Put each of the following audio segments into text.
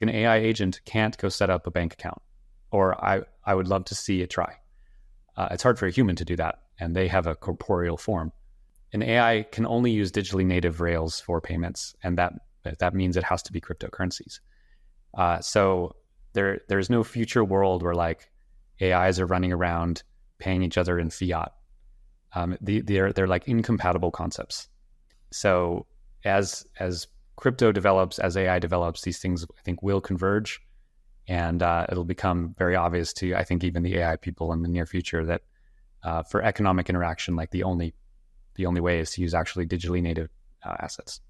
an AI agent can't go set up a bank account, or I would love to see it try. It's hard for a human to do that, and they have a corporeal form. An AI can only use digitally native rails for payments, and that means it has to be cryptocurrencies. So there's no future world where like AIs are running around paying each other in fiat. They're like incompatible concepts. So as crypto develops, as AI develops, these things I think will converge, and it'll become very obvious to, I think, even the AI people in the near future that for economic interaction, like the only way is to use actually digitally native assets.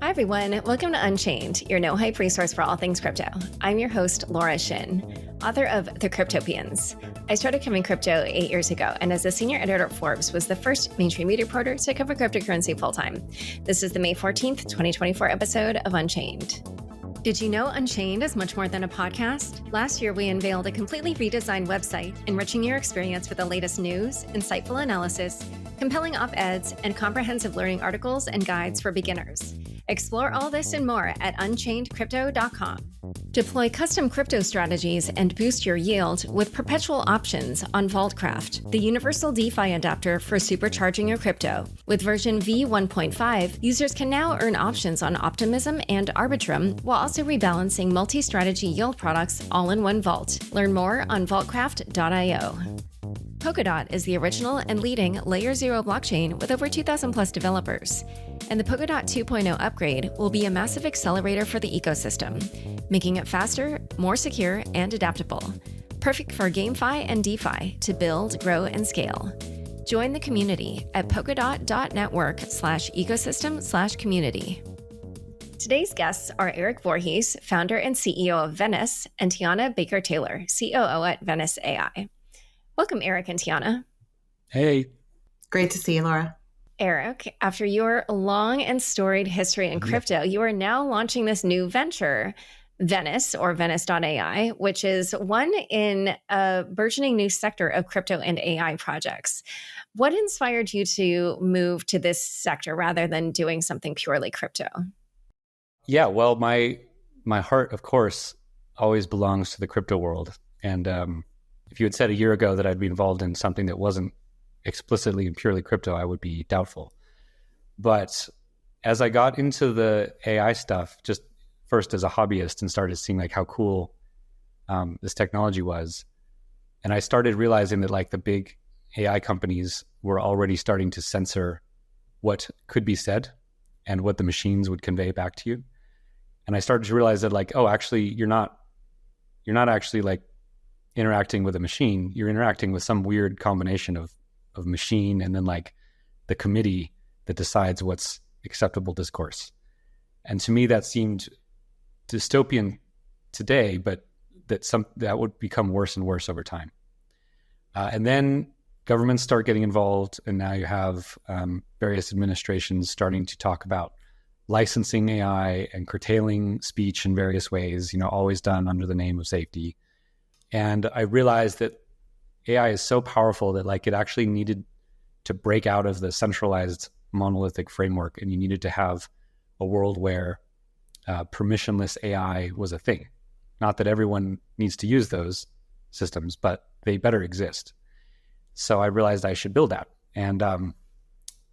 Hi, everyone. Welcome to Unchained, your no-hype resource for all things crypto. I'm your host, Laura Shin, author of The Cryptopians. I started covering crypto 8 years ago, and as a senior editor at Forbes, was the first mainstream media reporter to cover cryptocurrency full-time. This is the May 14th, 2024 episode of Unchained. Did you know Unchained is much more than a podcast? Last year, we unveiled a completely redesigned website, enriching your experience with the latest news, insightful analysis, compelling op-eds, and comprehensive learning articles and guides for beginners. Explore all this and more at unchainedcrypto.com. Deploy custom crypto strategies and boost your yield with perpetual options on Vaultcraft, the universal DeFi adapter for supercharging your crypto. With version v1.5, users can now earn options on Optimism and Arbitrum while also rebalancing multi-strategy yield products all in one vault. Learn more on vaultcraft.io. Polkadot is the original and leading Layer 0 blockchain with over 2,000 plus developers. And the Polkadot 2.0 upgrade will be a massive accelerator for the ecosystem, making it faster, more secure, and adaptable. Perfect for GameFi and DeFi to build, grow, and scale. Join the community at polkadot.network/ecosystem/community. Today's guests are Erik Voorhees, founder and CEO of Venice, and Teana Baker-Taylor, COO at Venice AI. Welcome, Erik and Teana. Hey. Great to see you, Laura. Erik, after your long and storied history in crypto, you are now launching this new venture, Venice or Venice.ai, which is one in a burgeoning new sector of crypto and AI projects. What inspired you to move to this sector rather than doing something purely crypto? Yeah, well, my heart, of course, always belongs to the crypto world. And if you had said a year ago that I'd be involved in something that wasn't explicitly and purely crypto, I would be doubtful. But as I got into the AI stuff, just first as a hobbyist, and started seeing like how cool this technology was, and I started realizing that like the big AI companies were already starting to censor what could be said and what the machines would convey back to you. And I started to realize that like, oh, actually, you're not actually like interacting with a machine. You're interacting with some weird combination of machine and then like the committee that decides what's acceptable discourse. And to me, that seemed dystopian today, but that would become worse and worse over time. And then governments start getting involved, and now you have various administrations starting to talk about licensing AI and curtailing speech in various ways, always done under the name of safety. And I realized that AI is so powerful that like it actually needed to break out of the centralized monolithic framework, and you needed to have a world where permissionless AI was a thing. Not that everyone needs to use those systems, but they better exist. So I realized I should build that, and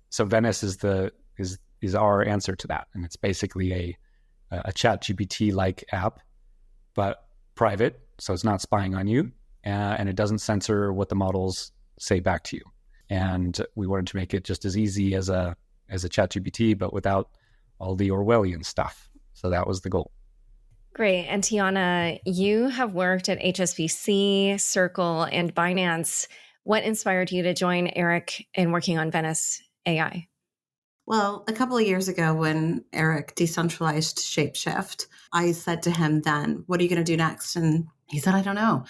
so Venice is our answer to that, and it's basically a ChatGPT like app, but private. So it's not spying on you, and it doesn't censor what the models say back to you. And we wanted to make it just as easy as a ChatGPT, but without all the Orwellian stuff. So that was the goal. Great. And Teana, you have worked at HSBC, Circle, and Binance. What inspired you to join Erik in working on Venice AI? Well, a couple of years ago when Erik decentralized Shapeshift, I said to him then, what are you going to do next? And he said, I don't know.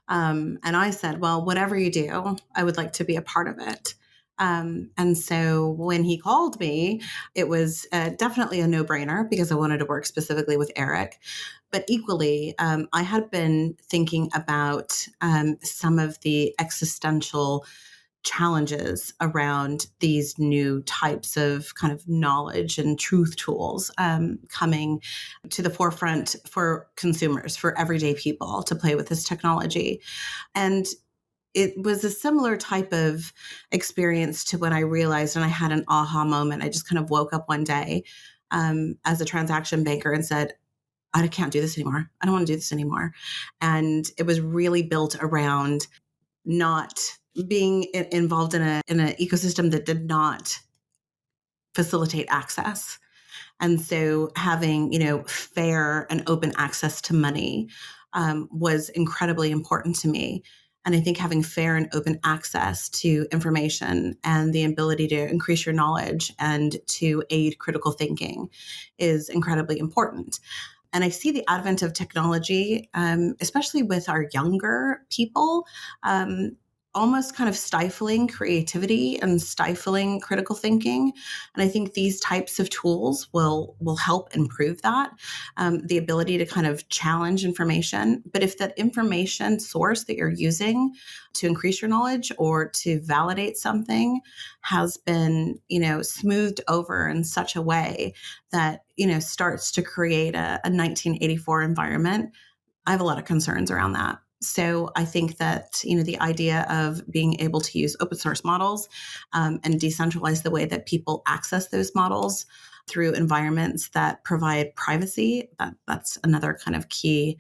And I said, well, whatever you do, I would like to be a part of it. And so when he called me, it was definitely a no-brainer because I wanted to work specifically with Erik. But equally, I had been thinking about some of the existential challenges around these new types of kind of knowledge and truth tools coming to the forefront for consumers, for everyday people to play with this technology. And it was a similar type of experience to when I realized, and I had an aha moment. I just kind of woke up one day as a transaction banker and said, I can't do this anymore. I don't want to do this anymore. And it was really built around not being involved in an ecosystem that did not facilitate access. And so having, fair and open access to money was incredibly important to me. And I think having fair and open access to information and the ability to increase your knowledge and to aid critical thinking is incredibly important. And I see the advent of technology, especially with our younger people, almost kind of stifling creativity and stifling critical thinking. And I think these types of tools will help improve that, the ability to kind of challenge information. But if that information source that you're using to increase your knowledge or to validate something has been, smoothed over in such a way that, starts to create a 1984 environment, I have a lot of concerns around that. So I think that, the idea of being able to use open source models and decentralize the way that people access those models through environments that provide privacy, that's another kind of key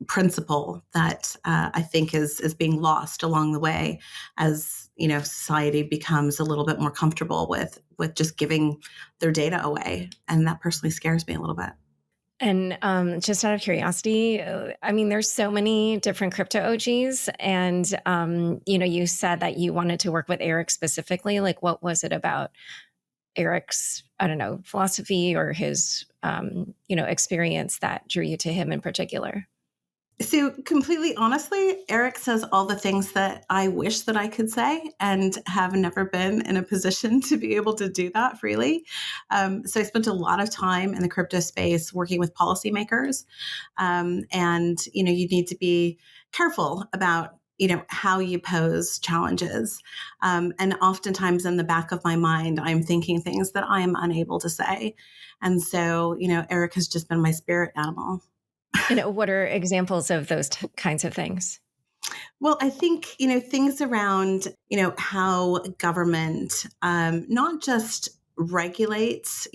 principle that I think is being lost along the way as, society becomes a little bit more comfortable with just giving their data away. And that personally scares me a little bit. And just out of curiosity, there's so many different crypto OGs, and you said that you wanted to work with Erik specifically. Like, what was it about Erik's, philosophy or his, experience that drew you to him in particular? So completely honestly, Erik says all the things that I wish that I could say and have never been in a position to be able to do that freely. So I spent a lot of time in the crypto space working with policymakers. And, you need to be careful about how you pose challenges. And oftentimes in the back of my mind, I'm thinking things that I am unable to say. And so, Erik has just been my spirit animal. What are examples of those kinds of things? Well, I think, things around, how government not just regulates,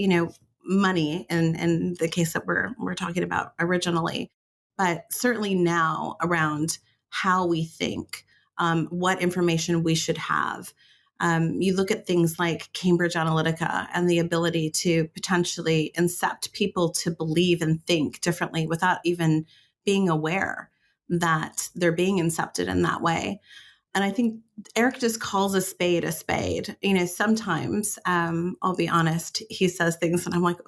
money in the case that we're talking about originally, but certainly now around how we think, what information we should have. You look at things like Cambridge Analytica and the ability to potentially incept people to believe and think differently without even being aware that they're being incepted in that way. And I think Erik just calls a spade a spade. Sometimes, I'll be honest, he says things and I'm like,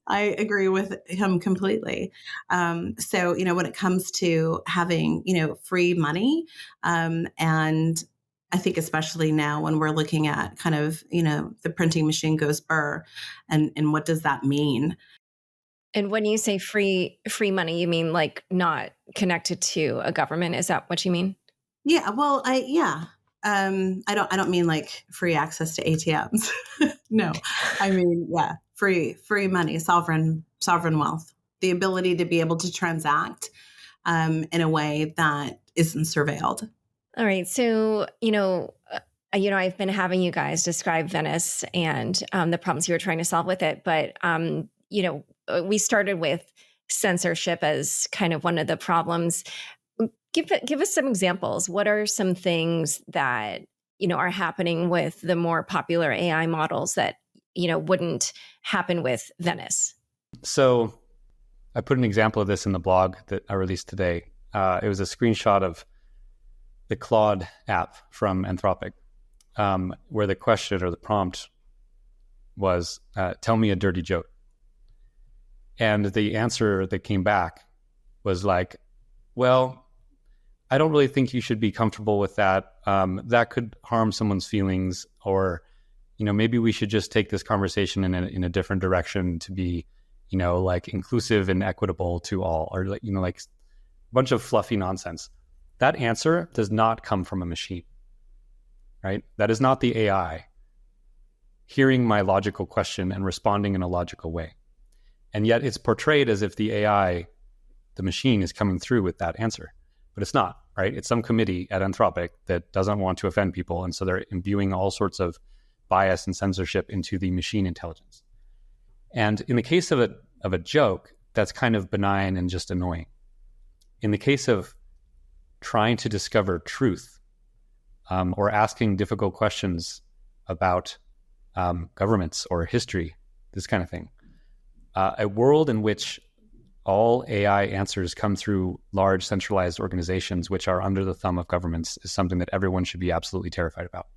I agree with him completely. So, when it comes to having, free money, and I think especially now when we're looking at kind of, the printing machine goes burr and what does that mean? And when you say free money, you mean like not connected to a government? Is that what you mean? Yeah. Well, I don't mean like free access to ATMs. No, I mean, free money, sovereign wealth, the ability to be able to transact in a way that isn't surveilled. All right. So, I've been having you guys describe Venice and the problems you were trying to solve with it. But, we started with censorship as kind of one of the problems. Give us some examples. What are some things that, are happening with the more popular AI models that, wouldn't happen with Venice? So I put an example of this in the blog that I released today. It was a screenshot of the Claude app from Anthropic, where the question or the prompt was, tell me a dirty joke. And the answer that came back was like, well, I don't really think you should be comfortable with that. That could harm someone's feelings, or, maybe we should just take this conversation in a different direction to be, like inclusive and equitable to all, or like a bunch of fluffy nonsense. that answer does not come from a machine, right? That is not the AI hearing my logical question and responding in a logical way. And yet it's portrayed as if the AI, the machine, is coming through with that answer. But it's not, right? It's some committee at Anthropic that doesn't want to offend people. And so they're imbuing all sorts of bias and censorship into the machine intelligence. And in the case of a joke, that's kind of benign and just annoying. In the case of trying to discover truth, or asking difficult questions about governments or history, this kind of thing, a world in which all AI answers come through large centralized organizations which are under the thumb of governments is something that everyone should be absolutely terrified about.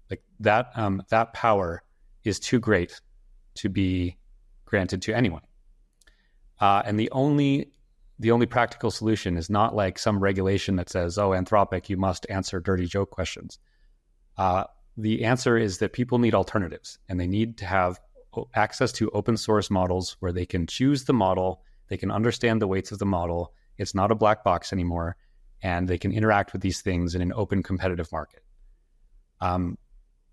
Like that, that power is too great to be granted to anyone. And the only practical solution is not like some regulation that says, oh, Anthropic, you must answer dirty joke questions. The answer is that people need alternatives, and they need to have access to open source models where they can choose the model, they can understand the weights of the model, it's not a black box anymore, and they can interact with these things in an open competitive market.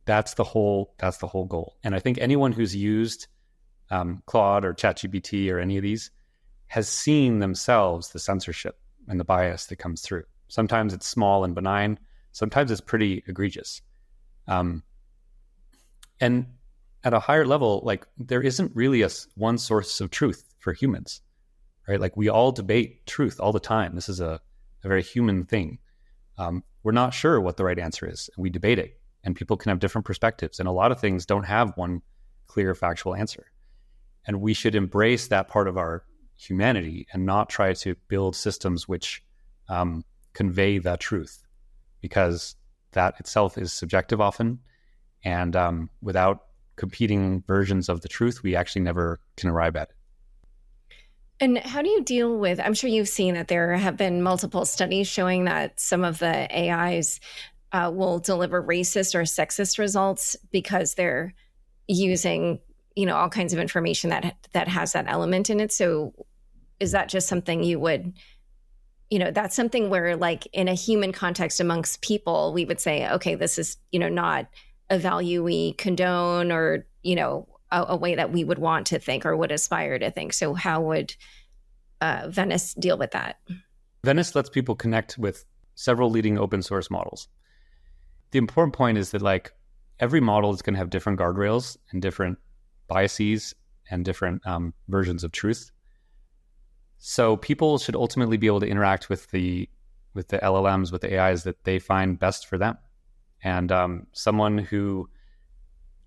That's the whole goal. And I think anyone who's used Claude or ChatGPT or any of these has seen themselves the censorship and the bias that comes through. Sometimes it's small and benign, sometimes it's pretty egregious. And at a higher level, like there isn't really one source of truth for humans, right? Like we all debate truth all the time. This is a very human thing. We're not sure what the right answer is, and we debate it, and people can have different perspectives. And a lot of things don't have one clear factual answer. And we should embrace that part of our humanity and not try to build systems which convey that truth, because that itself is subjective often. And without competing versions of the truth, we actually never can arrive at it. And how do you deal with, I'm sure you've seen that there have been multiple studies showing that some of the AIs will deliver racist or sexist results because they're using, all kinds of information that has that element in it. So is that just something you would, that's something where like in a human context amongst people, we would say, okay, this is, not a value we condone or, a way that we would want to think or would aspire to think. So how would Venice deal with that? Venice lets people connect with several leading open source models. The important point is that like every model is going to have different guardrails and different biases and different versions of truth. So people should ultimately be able to interact with the LLMs, with the AIs that they find best for them. And someone who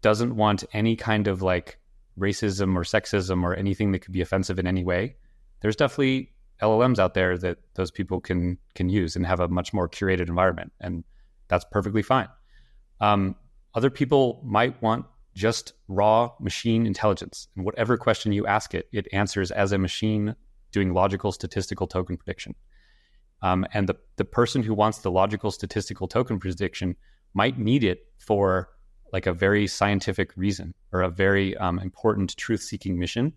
doesn't want any kind of like racism or sexism or anything that could be offensive in any way, there's definitely LLMs out there that those people can use and have a much more curated environment. And that's perfectly fine. Other people might want just raw machine intelligence. And whatever question you ask it, it answers as a machine doing logical statistical token prediction. And the person who wants the logical statistical token prediction might need it for like a very scientific reason or a very important truth-seeking mission.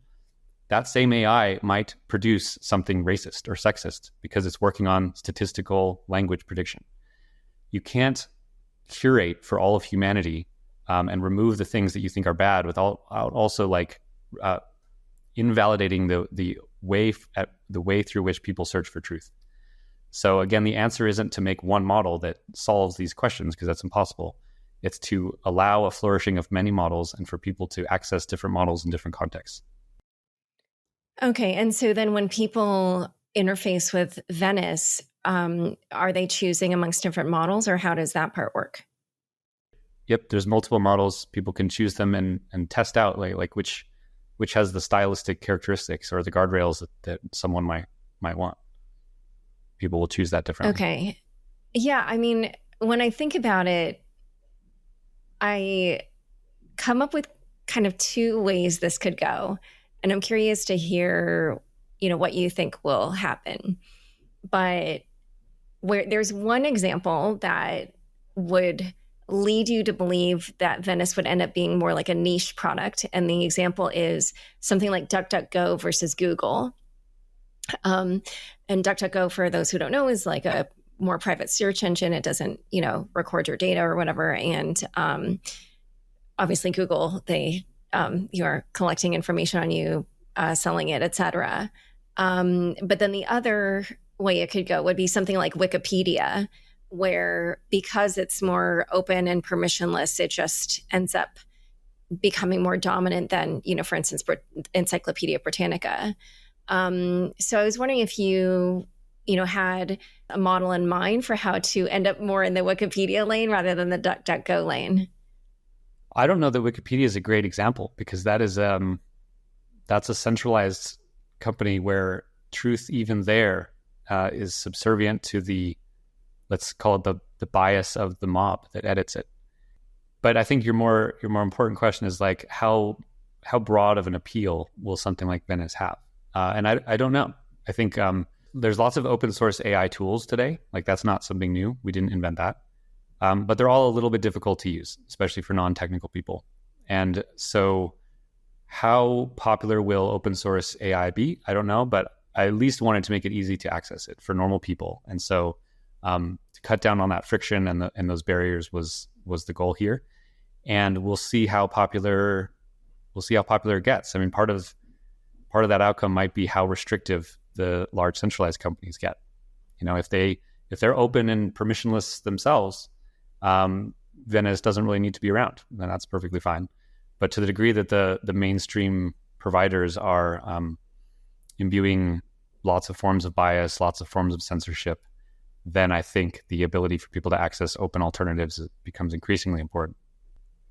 That same AI might produce something racist or sexist because it's working on statistical language prediction. You can't curate for all of humanity and remove the things that you think are bad without also like invalidating the way through which people search for truth. So again, the answer isn't to make one model that solves these questions, because that's impossible. It's to allow a flourishing of many models and for people to access different models in different contexts. Okay. And so then when people interface with Venice, are they choosing amongst different models, or how does that part work? Yep. There's multiple models. People can choose them and test out like which has the stylistic characteristics or the guardrails that someone might want. People will choose that differently. Okay. Yeah. I mean, when I think about it, I come up with kind of two ways this could go. And I'm curious to hear, what you think will happen. But where there's one example that would lead you to believe that Venice would end up being more like a niche product. And the example is something like DuckDuckGo versus Google. And DuckDuckGo, for those who don't know, is like a more private search engine. It doesn't, record your data or whatever. And obviously Google, you are collecting information on you, selling it, et cetera. But then the other way it could go would be something like Wikipedia, where because it's more open and permissionless, it just ends up becoming more dominant than, for instance, Encyclopedia Britannica. So I was wondering if you had a model in mind for how to end up more in the Wikipedia lane rather than the DuckDuckGo lane. I don't know that Wikipedia is a great example, because that's a centralized company where truth even there is subservient to the, let's call it the bias of the mob that edits it. But I think your more important question is like how broad of an appeal will something like Venice have? And I don't know. I think there's lots of open source AI tools today. Like, that's not something new. We didn't invent that. But they're all a little bit difficult to use, especially for non-technical people. And so how popular will open source AI be? I don't know, but I at least wanted to make it easy to access it for normal people. And so to cut down on that friction and those barriers was the goal here. And we'll see how popular it gets. I mean, part of that outcome might be how restrictive the large centralized companies get. If they're open and permissionless themselves, Venice doesn't really need to be around, then that's perfectly fine. But to the degree that the mainstream providers are imbuing lots of forms of bias, lots of forms of censorship, then I think the ability for people to access open alternatives becomes increasingly important.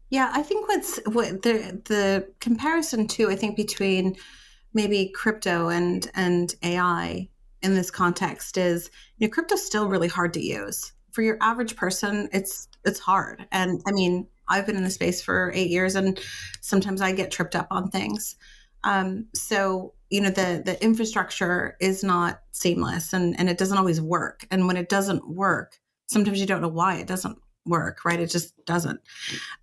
Yeah, I think what the comparison too, I think, between maybe crypto and AI in this context is, crypto's still really hard to use. For your average person, it's hard. And I mean, I've been in the space for 8 years, and sometimes I get tripped up on things. So, the infrastructure is not seamless, and it doesn't always work. And when it doesn't work, sometimes you don't know why it doesn't work, right? It just doesn't.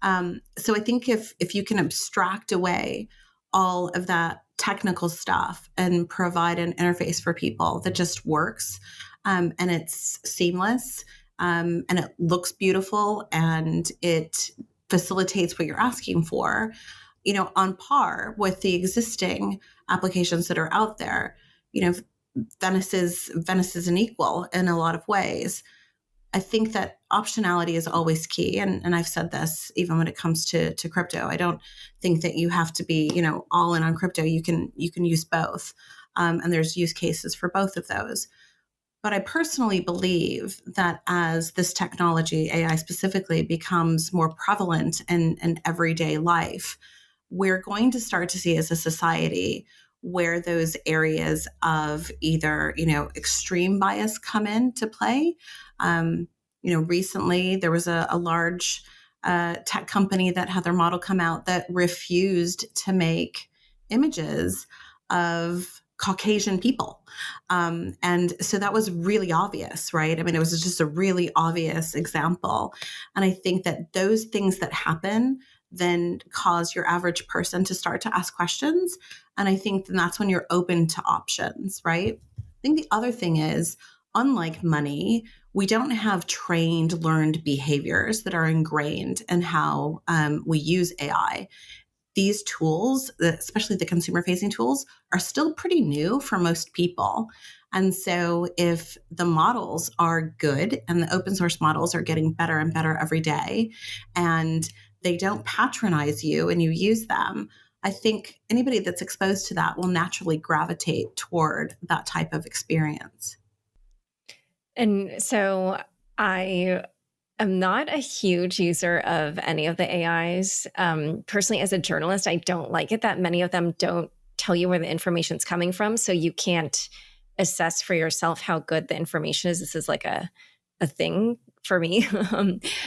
So I think if you can abstract away all of that technical stuff and provide an interface for people that just works, and it's seamless, and it looks beautiful, and it facilitates what you're asking for, on par with the existing applications that are out there, Venice is an equal in a lot of ways. I think that optionality is always key. And I've said this even when it comes to crypto. I don't think that you have to be, all in on crypto. You can use both. And there's use cases for both of those. But I personally believe that as this technology, AI specifically, becomes more prevalent in everyday life, we're going to start to see as a society where those areas of either, extreme bias come into play. Recently there was a large tech company that had their model come out that refused to make images of Caucasian people. And so that was really obvious, right? I mean, it was just a really obvious example. And I think that those things that happen then cause your average person to start to ask questions. And I think then that's when you're open to options, right? I think the other thing is, unlike money, we don't have trained, learned behaviors that are ingrained in how we use AI. These tools, especially the consumer-facing tools, are still pretty new for most people. And so if the models are good and the open source models are getting better and better every day, and they don't patronize you and you use them, I think anybody that's exposed to that will naturally gravitate toward that type of experience. And so I am not a huge user of any of the AIs. Personally, as a journalist, I don't like it that many of them don't tell you where the information's coming from. So you can't assess for yourself how good the information is. This is like a thing for me.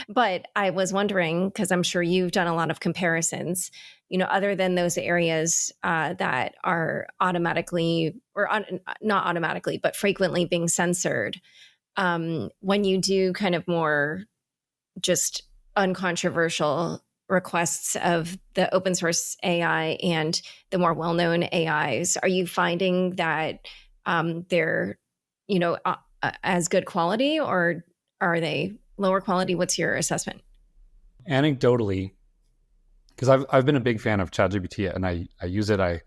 But I was wondering, because I'm sure you've done a lot of comparisons, other than those areas that are automatically, or not automatically, but frequently being censored, when you do kind of more just uncontroversial requests of the open source AI and the more well-known AIs, are you finding that they're, as good quality, or are they lower quality? What's your assessment? Anecdotally, because I've been a big fan of ChatGPT and I use it. I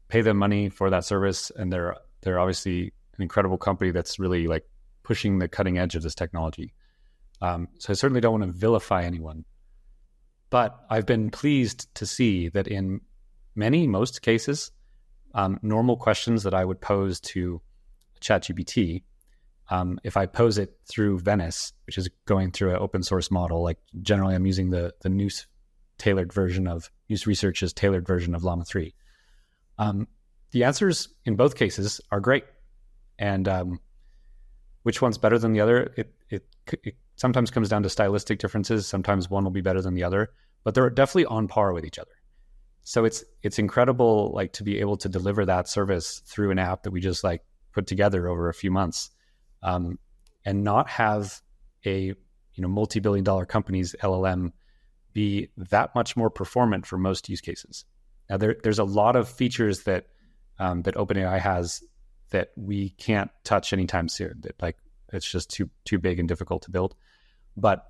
pay them money for that service, and they're obviously an incredible company that's really like pushing the cutting edge of this technology. So I certainly don't want to vilify anyone, but I've been pleased to see that in most cases, normal questions that I would pose to ChatGPT, if I pose it through Venice, which is going through an open source model, like generally I'm using the News Research's tailored version of Llama 3. The answers in both cases are great. And which one's better than the other? It sometimes comes down to stylistic differences. Sometimes one will be better than the other, but they're definitely on par with each other. So it's incredible, like, to be able to deliver that service through an app that we just like put together over a few months, and not have a multi-billion-dollar company's LLM be that much more performant for most use cases. Now there's a lot of features that OpenAI has that we can't touch anytime soon. That, like, it's just too big and difficult to build. But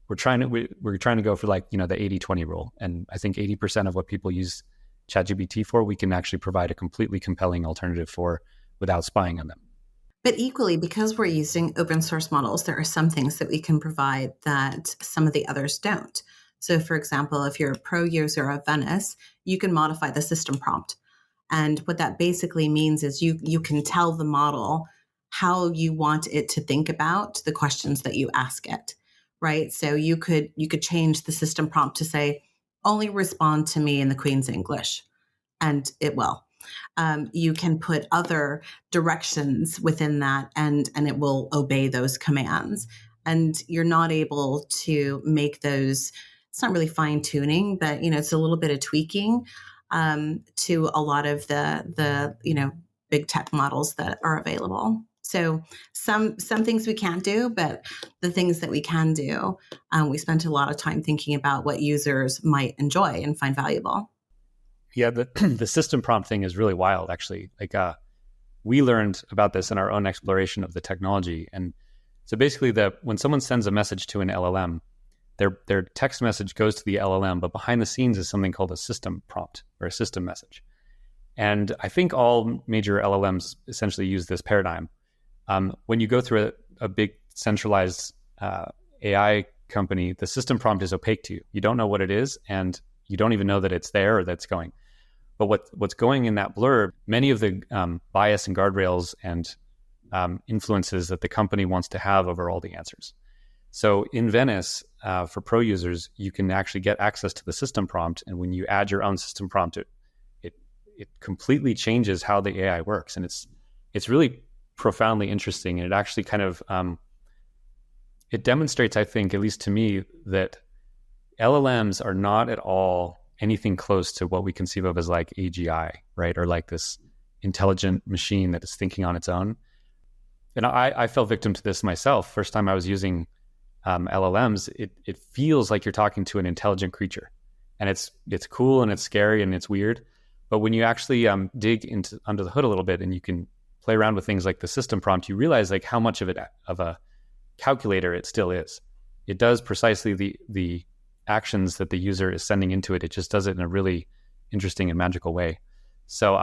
we're trying to go for, like, the 80-20 rule. And I think 80% of what people use ChatGPT for, we can actually provide a completely compelling alternative for without spying on them. But equally, because we're using open source models, there are some things that we can provide that some of the others don't. So, for example, if you're a pro user of Venice, you can modify the system prompt. And what that basically means is you can tell the model how you want it to think about the questions that you ask it, right? So you could change the system prompt to say, only respond to me in the Queen's English, and it will. You can put other directions within that, and it will obey those commands. And you're not able to make those. It's not really fine tuning, but it's a little bit of tweaking to a lot of the big tech models that are available. So some things we can't do, but the things that we can do, we spent a lot of time thinking about what users might enjoy and find valuable. Yeah, the system prompt thing is really wild, actually. Like, we learned about this in our own exploration of the technology. And so basically, when someone sends a message to an LLM, their text message goes to the LLM, but behind the scenes is something called a system prompt or a system message. And I think all major LLMs essentially use this paradigm. When you go through a big centralized AI company, the system prompt is opaque to you. You don't know what it is, and you don't even know that it's there or that's going. But what's going in that blurb, many of the bias and guardrails and influences that the company wants to have over all the answers. So in Venice, for pro users, you can actually get access to the system prompt, and when you add your own system prompt, it completely changes how the AI works, and it's really profoundly interesting, and it actually kind of it demonstrates, I think, at least to me, that LLMs are not at all anything close to what we conceive of as like AGI, right? Or like this intelligent machine that is thinking on its own. And I fell victim to this myself. First time I was using LLMs, it feels like you're talking to an intelligent creature, and it's cool and it's scary and it's weird. But when you actually dig under the hood a little bit and you can play around with things like the system prompt, you realize like how much of a calculator it still is. It does precisely the actions that the user is sending into it. It just does it in a really interesting and magical way. So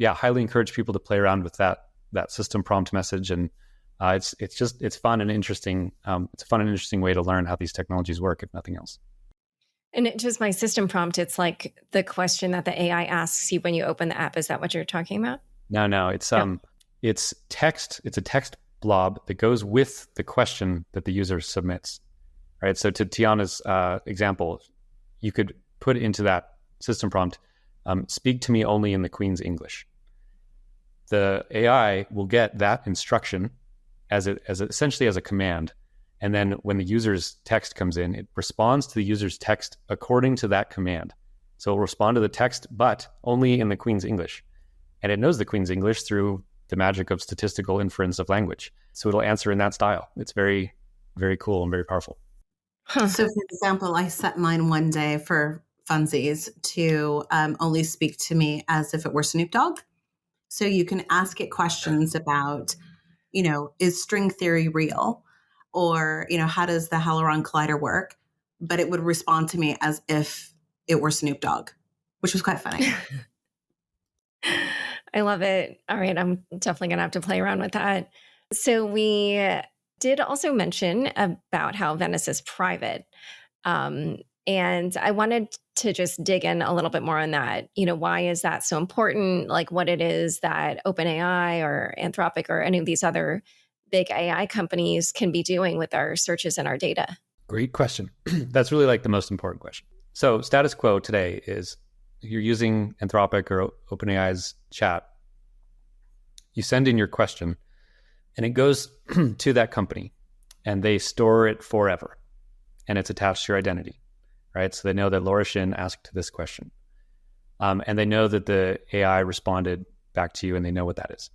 highly encourage people to play around with that system prompt message, and it's fun and interesting. It's a fun and interesting way to learn how these technologies work, if nothing else. And it just my system prompt, it's like the question that the AI asks you when you open the app. Is that what you're talking about? No, it's text. It's a text blob that goes with the question that the user submits. Right. So to Teana's example, you could put into that system prompt, speak to me only in the Queen's English. The AI will get that instruction as essentially as a command. And then when the user's text comes in, it responds to the user's text according to that command. So it'll respond to the text, but only in the Queen's English. And it knows the Queen's English through the magic of statistical inference of language. So it'll answer in that style. It's very, very cool and very powerful. Huh. So, for example, I set mine one day for funsies to only speak to me as if it were Snoop Dogg. So you can ask it questions about, is string theory real? Or, how does the Hadron Collider work? But it would respond to me as if it were Snoop Dogg, which was quite funny. I love it. All right, I'm definitely going to have to play around with that. So we did also mention about how Venice is private. And I wanted to just dig in a little bit more on that. Why is that so important? Like what it is that OpenAI or Anthropic or any of these other big AI companies can be doing with our searches and our data? Great question. That's really like the most important question. So status quo today is you're using Anthropic or OpenAI's chat. You send in your question and it goes to that company and they store it forever and it's attached to your identity, right? So they know that Laura Shin asked this question. And they know that the AI responded back to you and they know what that is.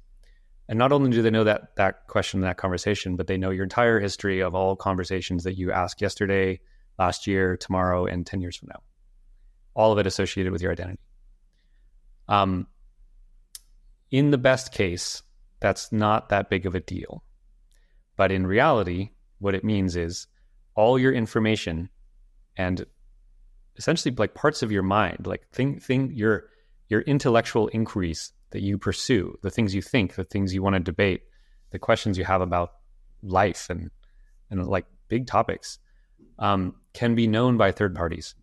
And not only do they know that question, that conversation, but they know your entire history of all conversations that you asked yesterday, last year, tomorrow, and 10 years from now. All of it associated with your identity. In the best case, that's not that big of a deal. But in reality, what it means is all your information and essentially like parts of your mind, like your intellectual inquiries that you pursue, the things you think, the things you want to debate, the questions you have about life and like big topics, can be known by third parties,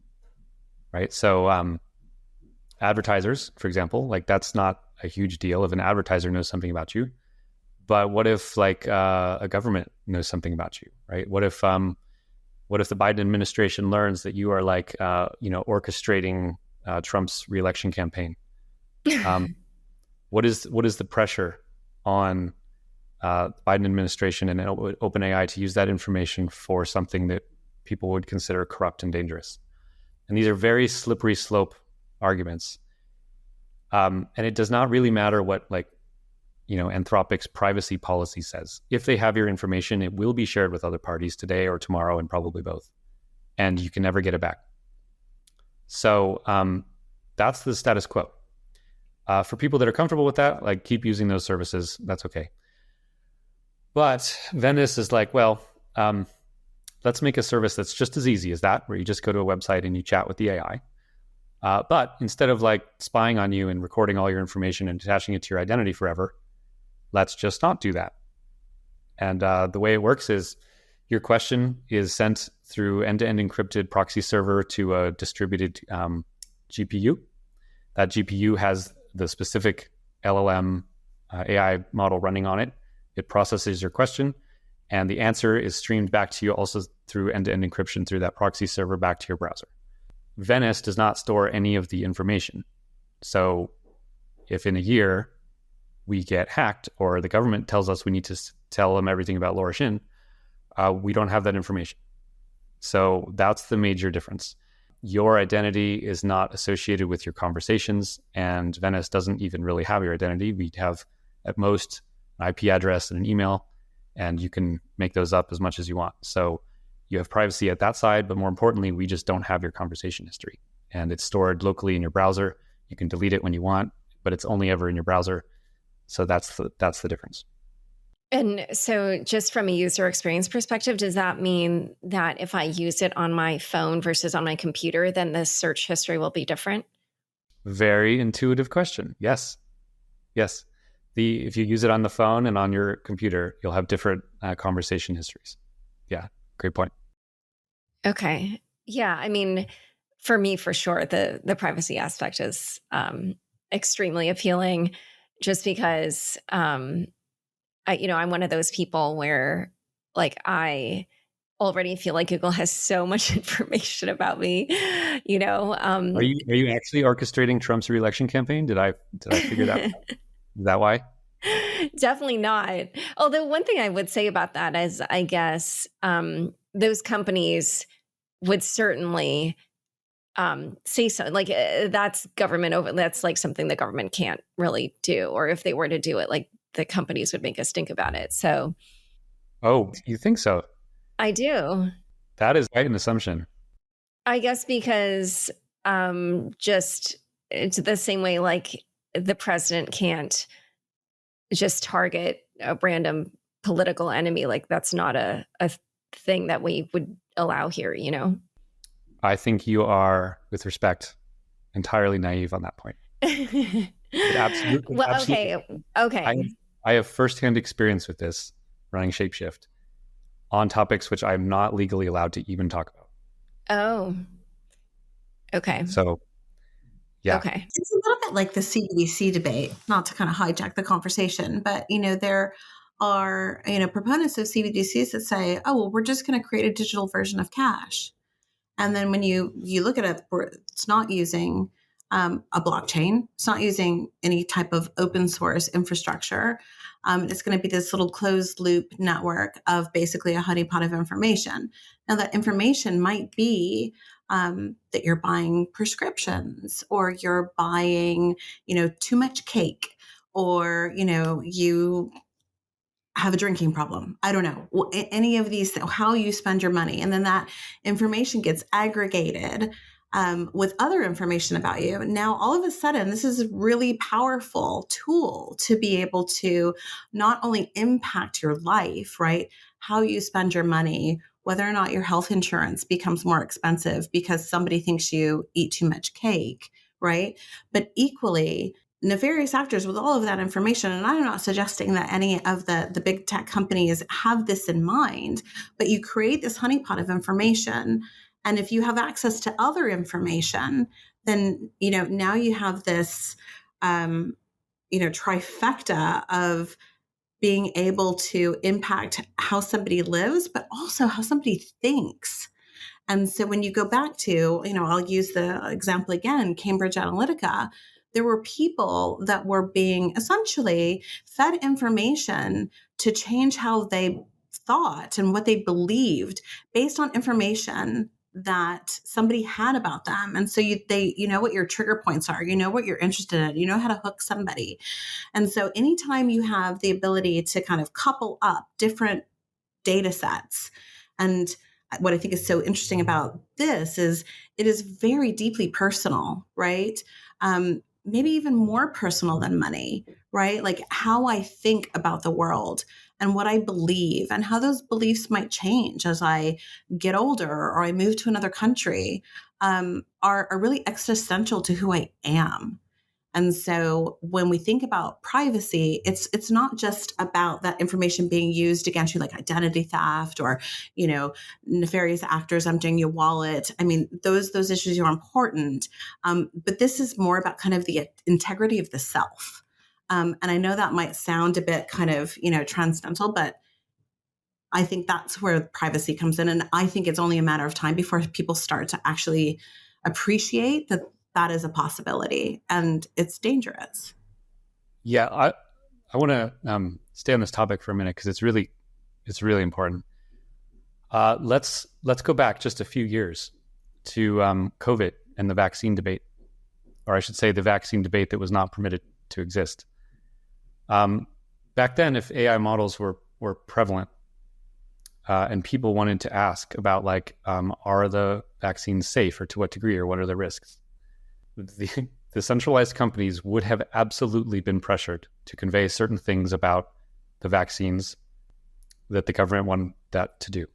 right? So advertisers, for example, like that's not a huge deal if an advertiser knows something about you. But what if like a government knows something about you, right? What if the Biden administration learns that you are like orchestrating Trump's reelection campaign? What is the pressure on Biden administration and OpenAI to use that information for something that people would consider corrupt and dangerous? And these are very slippery slope arguments. And it does not really matter what Anthropic's privacy policy says. If they have your information, it will be shared with other parties today or tomorrow and probably both. And you can never get it back. So that's the status quo. For people that are comfortable with that, like keep using those services, that's okay. But Venice is like, well, let's make a service that's just as easy as that, where you just go to a website and you chat with the AI. But instead of like spying on you and recording all your information and attaching it to your identity forever, let's just not do that. And the way it works is your question is sent through end-to-end encrypted proxy server to a distributed GPU. That GPU has the specific LLM AI model running on it. It processes your question, and the answer is streamed back to you also through end-to-end encryption through that proxy server back to your browser. Venice does not store any of the information. So if in a year we get hacked or the government tells us we need to tell them everything about Laura Shin, we don't have that information. So that's the major difference. Your identity is not associated with your conversations, and Venice doesn't even really have your identity. We have at most an IP address and an email, and you can make those up as much as you want. So you have privacy at that side, but more importantly, we just don't have your conversation history. And it's stored locally in your browser. You can delete it when you want, but it's only ever in your browser. So that's the difference. And so just from a user experience perspective, does that mean that if I use it on my phone versus on my computer, then the search history will be different? Very intuitive question. Yes. If you use it on the phone and on your computer, you'll have different conversation histories. Yeah, great point. Okay. Yeah. I mean, for me, for sure, the privacy aspect is extremely appealing just because, I'm one of those people where like I already feel like Google has so much information about me, Are you actually orchestrating Trump's reelection campaign? Did I figure that out? Is that why? Definitely not. Although one thing I would say about that is I guess those companies would certainly say so. Like that's government over. That's like something the government can't really do. Or if they were to do it, like the companies would make us think about it. So. Oh, you think so? I do. That is quite an assumption. I guess because just it's the same way like the president can't just target a random political enemy. Like that's not a thing that we would allow here, you know? I think you are, with respect, entirely naive on that point. It absolutely. Well, absolutely. okay. I have firsthand experience with this running Shapeshift on topics which I'm not legally allowed to even talk about. Oh, okay. So, yeah. Okay. It's a little bit like the CBDC debate, not to kind of hijack the conversation, but, there are, proponents of CBDCs that say, oh, well, we're just going to create a digital version of cash. And then when you look at it, it's not using a blockchain. It's not using any type of open source infrastructure. It's going to be this little closed loop network of basically a honeypot of information. Now, that information might be that you're buying prescriptions, or you're buying, too much cake, or, you have a drinking problem. I don't know. Any of these, how you spend your money. And then that information gets aggregated with other information about you. Now, all of a sudden, this is a really powerful tool to be able to not only impact your life, right? How you spend your money, whether or not your health insurance becomes more expensive because somebody thinks you eat too much cake, right? But equally, nefarious actors with all of that information, and I'm not suggesting that any of the big tech companies have this in mind, but you create this honeypot of information. And if you have access to other information, then, now you have this, trifecta of being able to impact how somebody lives, but also how somebody thinks. And so when you go back to, I'll use the example again, Cambridge Analytica, there were people that were being essentially fed information to change how they thought and what they believed based on information that somebody had about them. And so you know what your trigger points are, you know what you're interested in, you know how to hook somebody. And so anytime you have the ability to kind of couple up different data sets, and what I think is so interesting about this is it is very deeply personal, right? Maybe even more personal than money, right? Like how I think about the world and what I believe, and how those beliefs might change as I get older or I move to another country, are really existential to who I am. And so when we think about privacy, it's not just about that information being used against you, like identity theft or, nefarious actors emptying your wallet. I mean, those issues are important. But this is more about kind of the integrity of the self. And I know that might sound a bit kind of, transcendental, but I think that's where privacy comes in. And I think it's only a matter of time before people start to actually appreciate that that is a possibility, and it's dangerous. Yeah, I want to stay on this topic for a minute because it's really important. Let's go back just a few years to COVID and the vaccine debate, or I should say the vaccine debate that was not permitted to exist. Back then, if AI models were prevalent and people wanted to ask about are the vaccines safe, or to what degree, or what are the risks, the centralized companies would have absolutely been pressured to convey certain things about the vaccines that the government wanted that to do.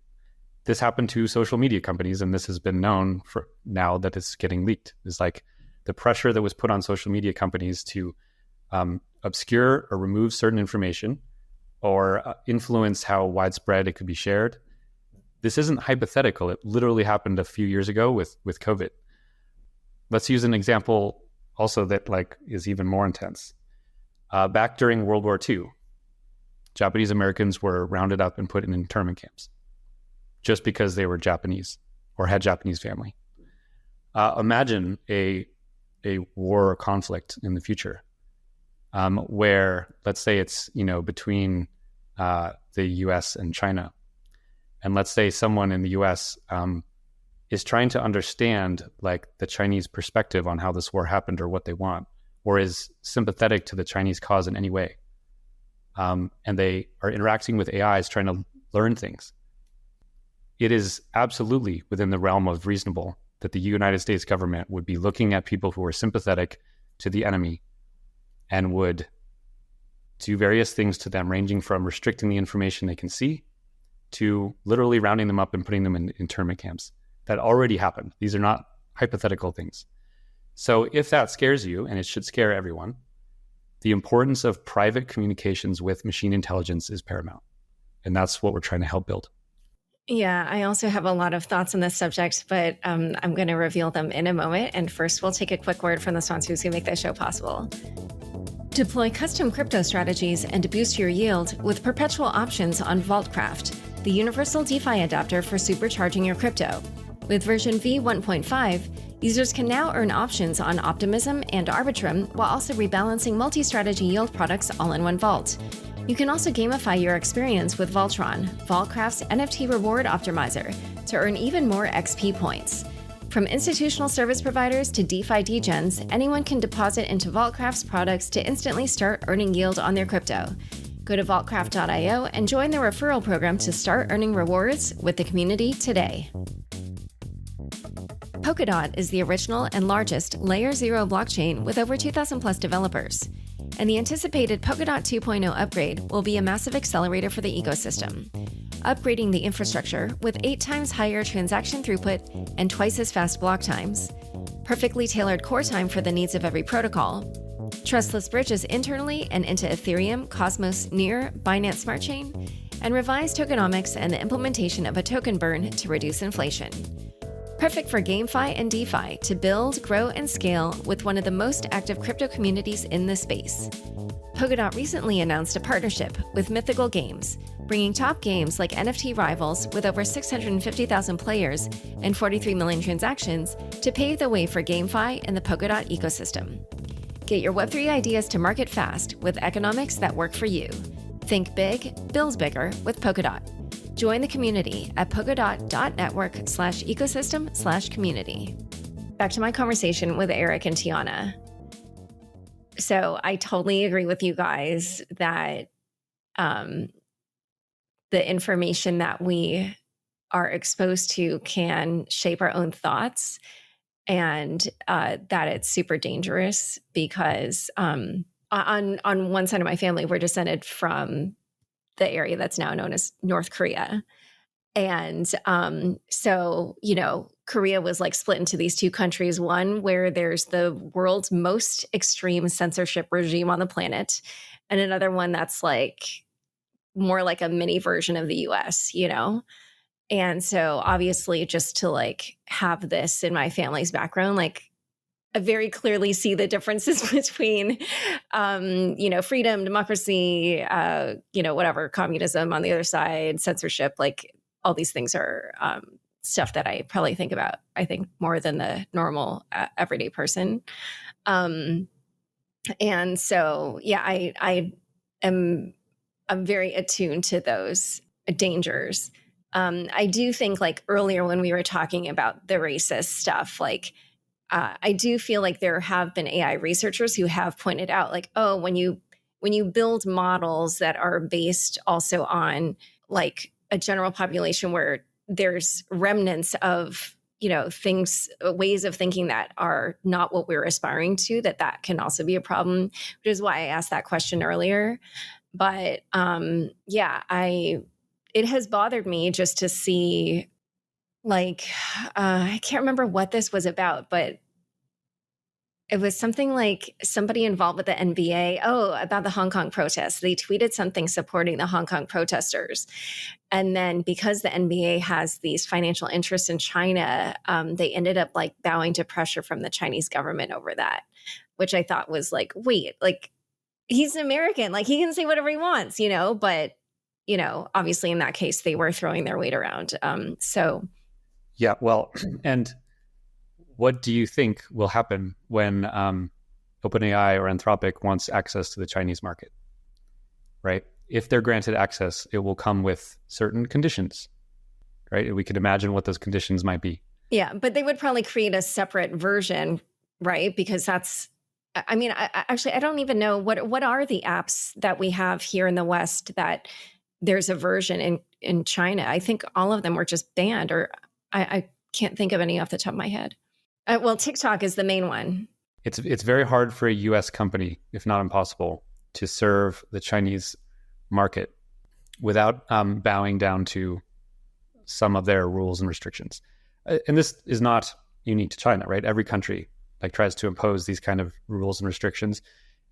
This happened to social media companies, and this has been known for now that it's getting leaked. It's like the pressure that was put on social media companies to obscure or remove certain information or influence how widespread it could be shared. This isn't hypothetical. It literally happened a few years ago with COVID. Let's use an example also that is even more intense. Back during World War II, Japanese Americans were rounded up and put in internment camps just because they were Japanese or had Japanese family. Imagine a war or conflict in the future where, let's say it's between the U.S. and China, and let's say someone in the U.S. is trying to understand the Chinese perspective on how this war happened or what they want, or is sympathetic to the Chinese cause in any way. And they are interacting with AIs trying to learn things. It is absolutely within the realm of reasonable that the United States government would be looking at people who are sympathetic to the enemy and would do various things to them, ranging from restricting the information they can see to literally rounding them up and putting them in internment camps. That already happened. These are not hypothetical things. So if that scares you, and it should scare everyone, the importance of private communications with machine intelligence is paramount. And that's what we're trying to help build. Yeah, I also have a lot of thoughts on this subject, but I'm going to reveal them in a moment. And first, we'll take a quick word from the sponsors who make this show possible. Deploy custom crypto strategies and boost your yield with perpetual options on Vaultcraft, the universal DeFi adapter for supercharging your crypto. With version v1.5, users can now earn options on Optimism and Arbitrum while also rebalancing multi-strategy yield products all in one vault. You can also gamify your experience with Vaultron, Vaultcraft's NFT reward optimizer, to earn even more XP points. From institutional service providers to DeFi degens, anyone can deposit into Vaultcraft's products to instantly start earning yield on their crypto. Go to vaultcraft.io and join the referral program to start earning rewards with the community today. Polkadot is the original and largest Layer 0 blockchain with over 2,000 plus developers. And the anticipated Polkadot 2.0 upgrade will be a massive accelerator for the ecosystem, upgrading the infrastructure with 8 times higher transaction throughput and twice as fast block times, perfectly tailored core time for the needs of every protocol, trustless bridges internally and into Ethereum, Cosmos, Near, Binance Smart Chain, and revised tokenomics and the implementation of a token burn to reduce inflation. Perfect for GameFi and DeFi to build, grow, and scale with one of the most active crypto communities in the space. Polkadot recently announced a partnership with Mythical Games, bringing top games like NFT Rivals with over 650,000 players and 43 million transactions to pave the way for GameFi and the Polkadot ecosystem. Get your Web3 ideas to market fast with economics that work for you. Think big, build bigger with Polkadot. Join the community at polkadot.network/ecosystem/community. Back to my conversation with Erik and Teana. So I totally agree with you guys that the information that we are exposed to can shape our own thoughts, and that it's super dangerous because on one side of my family, we're descended from the area that's now known as North Korea. And so, Korea was like split into these two countries, one where there's the world's most extreme censorship regime on the planet, and another one that's like more like a mini version of the US, And so obviously just to like have this in my family's background, like I very clearly see the differences between, freedom, democracy, whatever, communism on the other side, censorship, like all these things are stuff that I probably think about, I think more than the normal everyday person. And so, yeah, I'm very attuned to those dangers. I do think like earlier when we were talking about the racist stuff, like, I do feel like there have been AI researchers who have pointed out like, oh, when you build models that are based also on like a general population where there's remnants of, things, ways of thinking that are not what we're aspiring to, that can also be a problem, which is why I asked that question earlier. But it has bothered me just to see like, I can't remember what this was about, but it was something like somebody involved with the NBA. Oh, about the Hong Kong protests. They tweeted something supporting the Hong Kong protesters. And then because the NBA has these financial interests in China, they ended up like bowing to pressure from the Chinese government over that, which I thought was like, wait, like he's an American, like he can say whatever he wants, but, obviously in that case, they were throwing their weight around. Yeah, well, and what do you think will happen when OpenAI or Anthropic wants access to the Chinese market, right? If they're granted access, it will come with certain conditions, right? We could imagine what those conditions might be. Yeah, but they would probably create a separate version, right? Because that's, I mean, I don't even know, what are the apps that we have here in the West that there's a version in China? I think all of them were just banned, or I can't think of any off the top of my head. Well, TikTok is the main one. It's very hard for a US company, if not impossible, to serve the Chinese market without bowing down to some of their rules and restrictions. And this is not unique to China, right? Every country tries to impose these kind of rules and restrictions.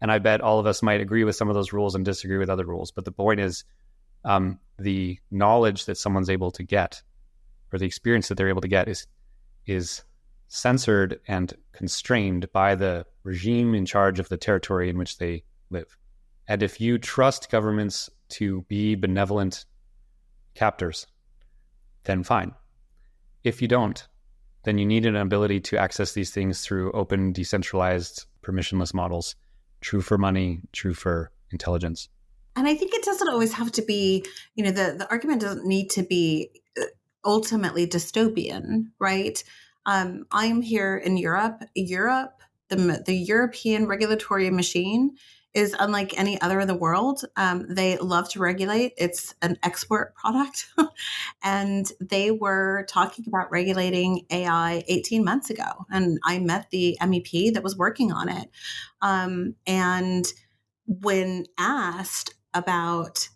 And I bet all of us might agree with some of those rules and disagree with other rules. But the point is, the knowledge that someone's able to get, or the experience that they're able to get, is censored and constrained by the regime in charge of the territory in which they live. And if you trust governments to be benevolent captors, then fine. If you don't, then you need an ability to access these things through open, decentralized, permissionless models. True for money, true for intelligence. And I think it doesn't always have to be, the argument doesn't need to be ultimately dystopian, right? I'm here in Europe. The European regulatory machine is unlike any other in the world. They love to regulate. It's an export product. And they were talking about regulating AI 18 months ago. And I met the MEP that was working on it. And when asked about,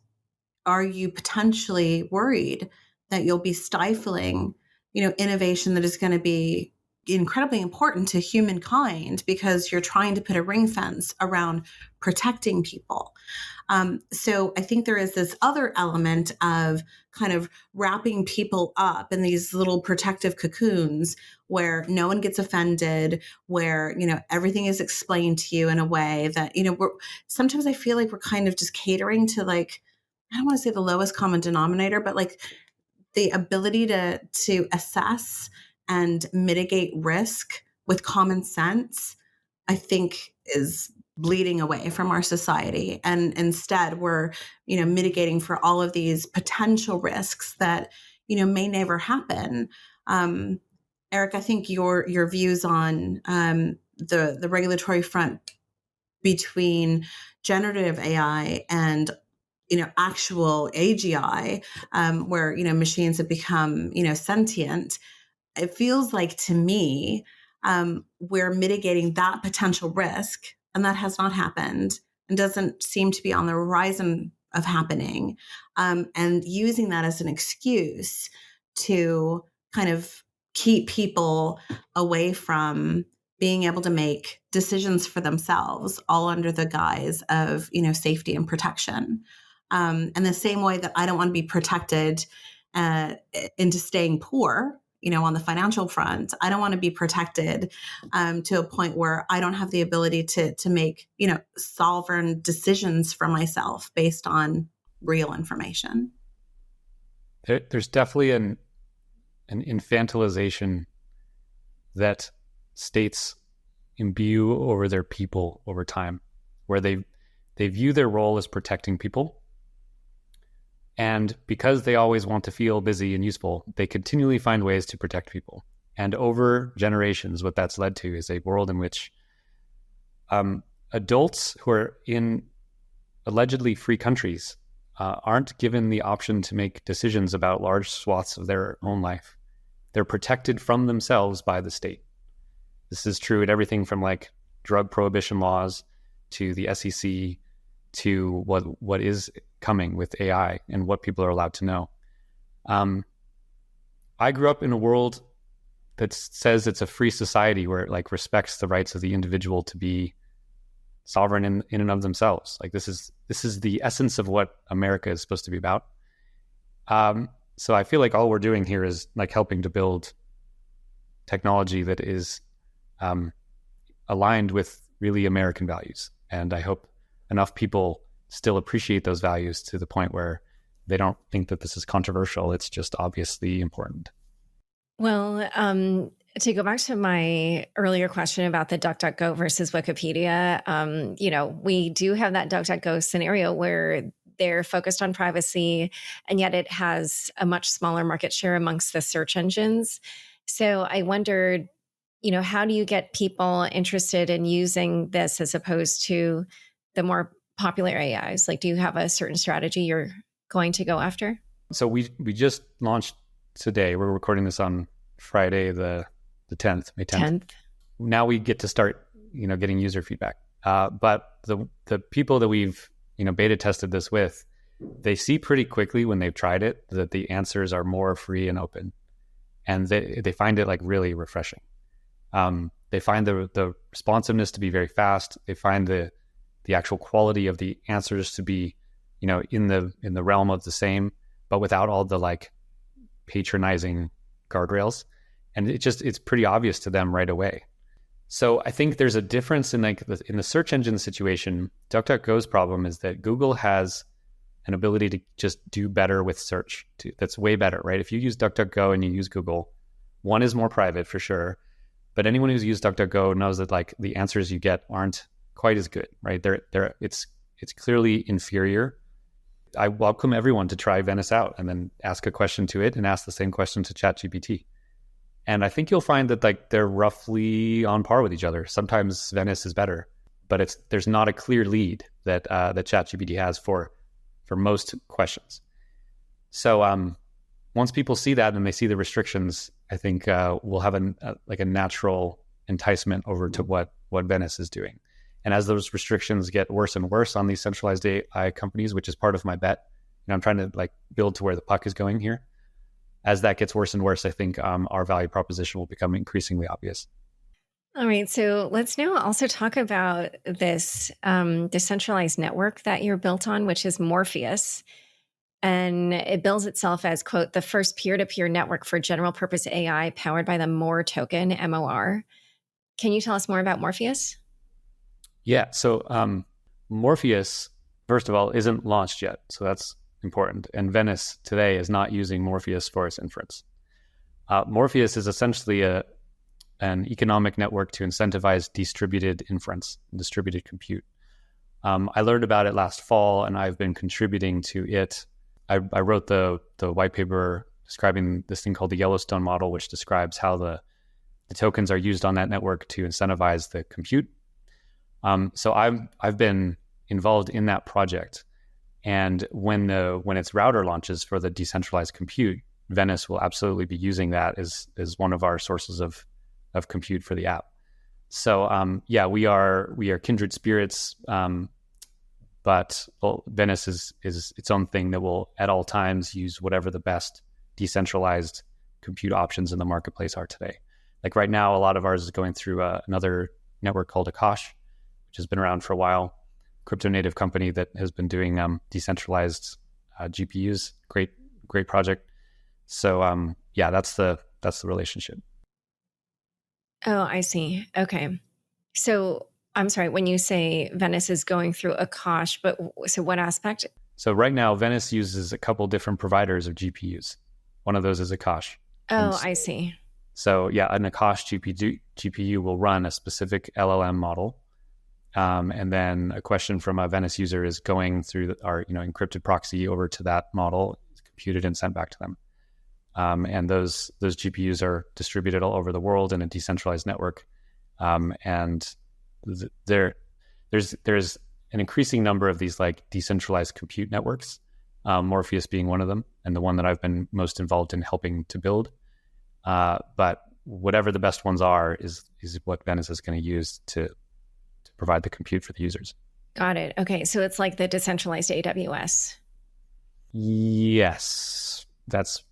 are you potentially worried that you'll be stifling, innovation that is going to be incredibly important to humankind because you're trying to put a ring fence around protecting people. So I think there is this other element of kind of wrapping people up in these little protective cocoons where no one gets offended, where, everything is explained to you in a way that, sometimes I feel like we're kind of just catering to I don't want to say the lowest common denominator, but the ability to assess and mitigate risk with common sense, I think is bleeding away from our society. And instead we're, mitigating for all of these potential risks that, may never happen. Erik, I think your views on the regulatory front between generative AI and actual AGI, where machines have become sentient. It feels like to me we're mitigating that potential risk, and that has not happened and doesn't seem to be on the horizon of happening, and using that as an excuse to kind of keep people away from being able to make decisions for themselves, all under the guise of safety and protection. And the same way that I don't want to be protected into staying poor, on the financial front, I don't want to be protected to a point where I don't have the ability to make, sovereign decisions for myself based on real information. There's definitely an infantilization that states imbue over their people over time, where they view their role as protecting people. And because they always want to feel busy and useful, they continually find ways to protect people. And over generations, what that's led to is a world in which adults who are in allegedly free countries aren't given the option to make decisions about large swaths of their own life. They're protected from themselves by the state. This is true at everything from drug prohibition laws to the SEC to what is coming with AI and what people are allowed to know. I grew up in a world that says it's a free society where it respects the rights of the individual to be sovereign in and of themselves. This is the essence of what America is supposed to be about. So I feel like all we're doing here is helping to build technology that is aligned with really American values. And I hope enough people still appreciate those values to the point where they don't think that this is controversial. It's just obviously important. Well, to go back to my earlier question about the DuckDuckGo versus Wikipedia, we do have that DuckDuckGo scenario where they're focused on privacy, and yet it has a much smaller market share amongst the search engines. So I wondered, how do you get people interested in using this as opposed to the more popular AIs? Do you have a certain strategy you're going to go after? So we just launched today. We're recording this on Friday, the 10th, May 10th. Now we get to start, getting user feedback. But the people that we've beta tested this with, they see pretty quickly when they've tried it that the answers are more free and open, and they find it like really refreshing. They find the responsiveness to be very fast. They find the actual quality of the answers to be in the realm of the same, but without all the like patronizing guardrails. And it's pretty obvious to them right away. So I think there's a difference in in the search engine situation. DuckDuckGo's problem is that Google has an ability to just do better with search. That's way better, right? If you use DuckDuckGo and you use Google, one is more private for sure, but anyone who's used DuckDuckGo knows that like the answers you get aren't quite as good, right? It's clearly inferior. I welcome everyone to try Venice out and then ask a question to it and ask the same question to ChatGPT. And I think you'll find that like they're roughly on par with each other. Sometimes Venice is better, but there's not a clear lead that ChatGPT has for most questions. So once people see that and they see the restrictions, I think we'll have a natural enticement over to what Venice is doing. And as those restrictions get worse and worse on these centralized AI companies, which is part of my bet, I'm trying to like build to where the puck is going here. As that gets worse and worse, I think our value proposition will become increasingly obvious. All right. So let's now also talk about this decentralized network that you're built on, which is Morpheus. And it bills itself as, quote, the first peer-to-peer network for general purpose AI powered by the More token, MOR. Can you tell us more about Morpheus? Yeah. So Morpheus, first of all, isn't launched yet. So that's important. And Venice today is not using Morpheus for its inference. Morpheus is essentially an economic network to incentivize distributed inference, distributed compute. I learned about it last fall, and I've been contributing to it. I wrote the white paper describing this thing called the Yellowstone model, which describes how the tokens are used on that network to incentivize the compute. So I've been involved in that project. And when its router launches for the decentralized compute, Venice will absolutely be using that as one of our sources of compute for the app. So we are kindred spirits, but Venice is its own thing that will at all times use whatever the best decentralized compute options in the marketplace are today. Like right now, a lot of ours is going through another network called Akash, which has been around for a while. Crypto native company that has been doing decentralized GPUs. Great project. So that's the relationship. Oh, I see. Okay. So I'm sorry, when you say Venice is going through Akash, but so what aspect? So right now, Venice uses a couple different providers of GPUs. One of those is Akash. Oh, I see. So yeah, an Akash GPU will run a specific LLM model. And then a question from a Venice user is going through our encrypted proxy over to that model, computed and sent back to them. And those GPUs are distributed all over the world in a decentralized network. And there's an increasing number of these like decentralized compute networks, Morpheus being one of them, and the one that I've been most involved in helping to build. But whatever the best ones are is what Venice is going to use to provide the compute for the users. Got it. Okay. So it's like the decentralized AWS. Yes, that's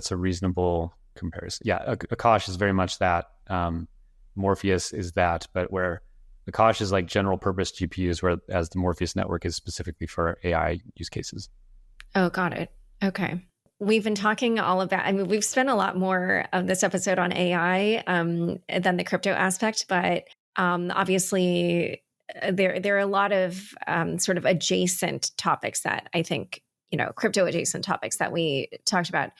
a reasonable comparison. Yeah, Akash is very much that. Morpheus is that, but where Akash is like general purpose GPUs, whereas the Morpheus network is specifically for AI use cases. Oh, got it. Okay. We've been talking all about, I mean, we've spent a lot more of this episode on AI than the crypto aspect, but obviously there are a lot of sort of adjacent topics that I think, crypto adjacent topics that we talked about.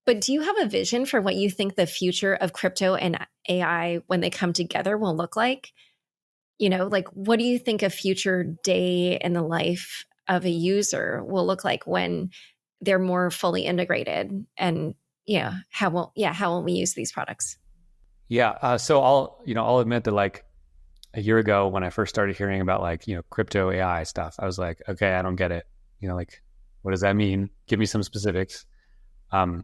But do you have a vision for what you think the future of crypto and AI when they come together will look like? Like what do you think a future day in the life of a user will look like when they're more fully integrated? And how will we use these products? Yeah. So I'll admit that like a year ago when I first started hearing about like, crypto AI stuff, I was like, okay, I don't get it. Like, what does that mean? Give me some specifics. And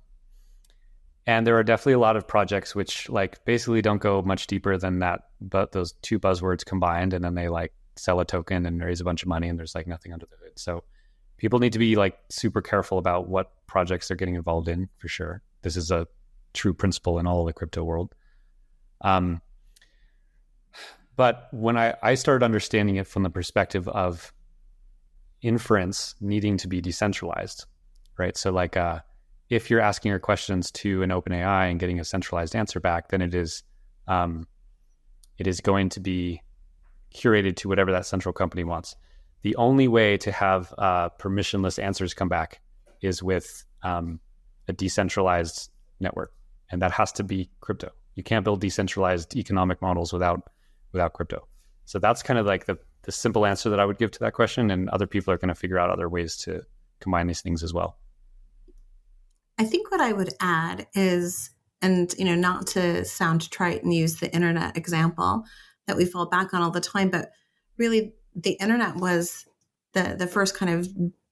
there are definitely a lot of projects which like basically don't go much deeper than that, but those two buzzwords combined, and then they like sell a token and raise a bunch of money and there's like nothing under the hood. So people need to be like super careful about what projects they're getting involved in, for sure. This is a true principle in all of the crypto world. But when I started understanding it from the perspective of inference needing to be decentralized, right? So like if you're asking your questions to an OpenAI and getting a centralized answer back, then it is going to be curated to whatever that central company wants. The only way to have permissionless answers come back is with a decentralized network, and that has to be crypto. You can't build decentralized economic models without crypto. So that's kind of like the simple answer that I would give to that question, and other people are going to figure out other ways to combine these things as well. I think what I would add is, and not to sound trite and use the internet example that we fall back on all the time, but really the internet was the first kind of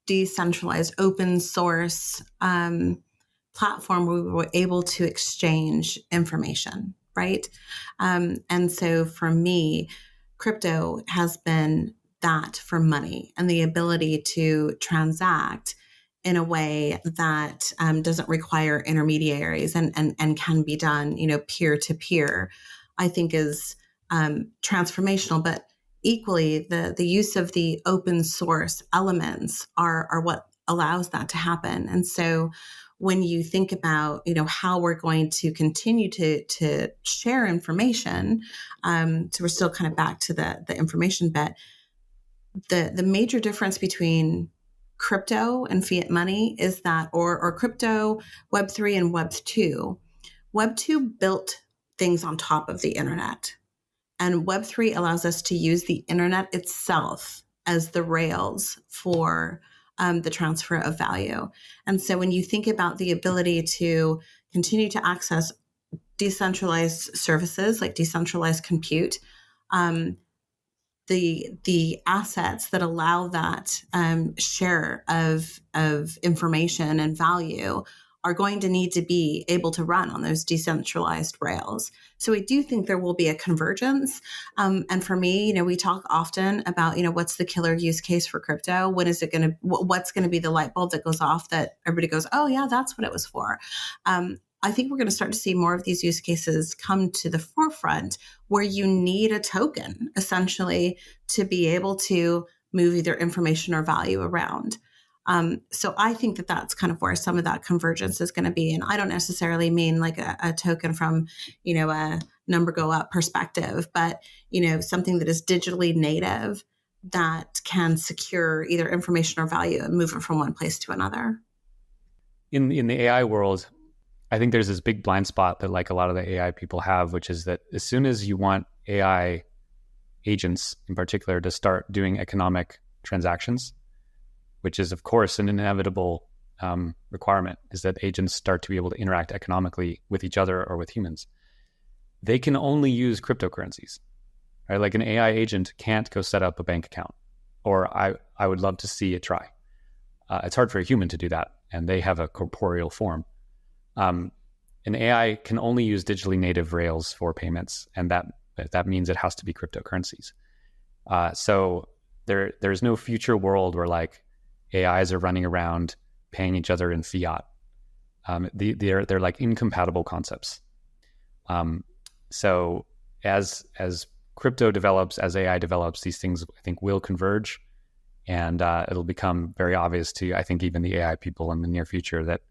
decentralized open source platform where we were able to exchange information, right? And so for me, crypto has been that for money and the ability to transact in a way that doesn't require intermediaries and can be done, peer to peer, I think is transformational. But equally, the use of the open source elements are what allows that to happen. And so when you think about, how we're going to continue to share information, so we're still kind of back to the information bit. The major difference between crypto and fiat money is that, or crypto, Web3 and Web2. Web2 built things on top of the internet, and Web3 allows us to use the internet itself as the rails for the transfer of value. And so when you think about the ability to continue to access decentralized services like decentralized compute, the assets that allow that share of information and value are going to need to be able to run on those decentralized rails. So we do think there will be a convergence. And for me, we talk often about, what's the killer use case for crypto? When is it going to, what's going to be the light bulb that goes off that everybody goes, oh yeah, that's what it was for. I think we're going to start to see more of these use cases come to the forefront where you need a token essentially to be able to move either information or value around. So I think that that's kind of where some of that convergence is going to be. And I don't necessarily mean like a token from, a number go up perspective, but, something that is digitally native that can secure either information or value and move it from one place to another. In the AI world, I think there's this big blind spot that like a lot of the AI people have, which is that as soon as you want AI agents in particular to start doing economic transactions, which is of course an inevitable requirement, is that agents start to be able to interact economically with each other or with humans. They can only use cryptocurrencies, right? Like an AI agent can't go set up a bank account, or I would love to see it try. It's hard for a human to do that, and they have a corporeal form. An AI can only use digitally native rails for payments, and that means it has to be cryptocurrencies. So there's no future world where like AIs are running around paying each other in fiat. They're like incompatible concepts. So as crypto develops, as AI develops, these things I think will converge, and it'll become very obvious to, I think, even the AI people in the near future that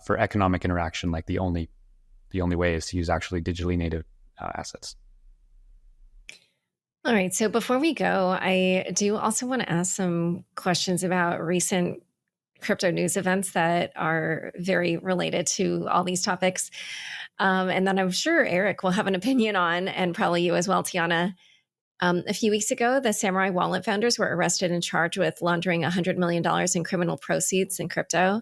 for economic interaction, like the only way is to use actually digitally native assets. All right. So before we go, I do also want to ask some questions about recent crypto news events that are very related to all these topics. And then I'm sure Erik will have an opinion on, and probably you as well, Teana. A few weeks ago, the Samourai wallet founders were arrested and charged with laundering $100 million in criminal proceeds in crypto.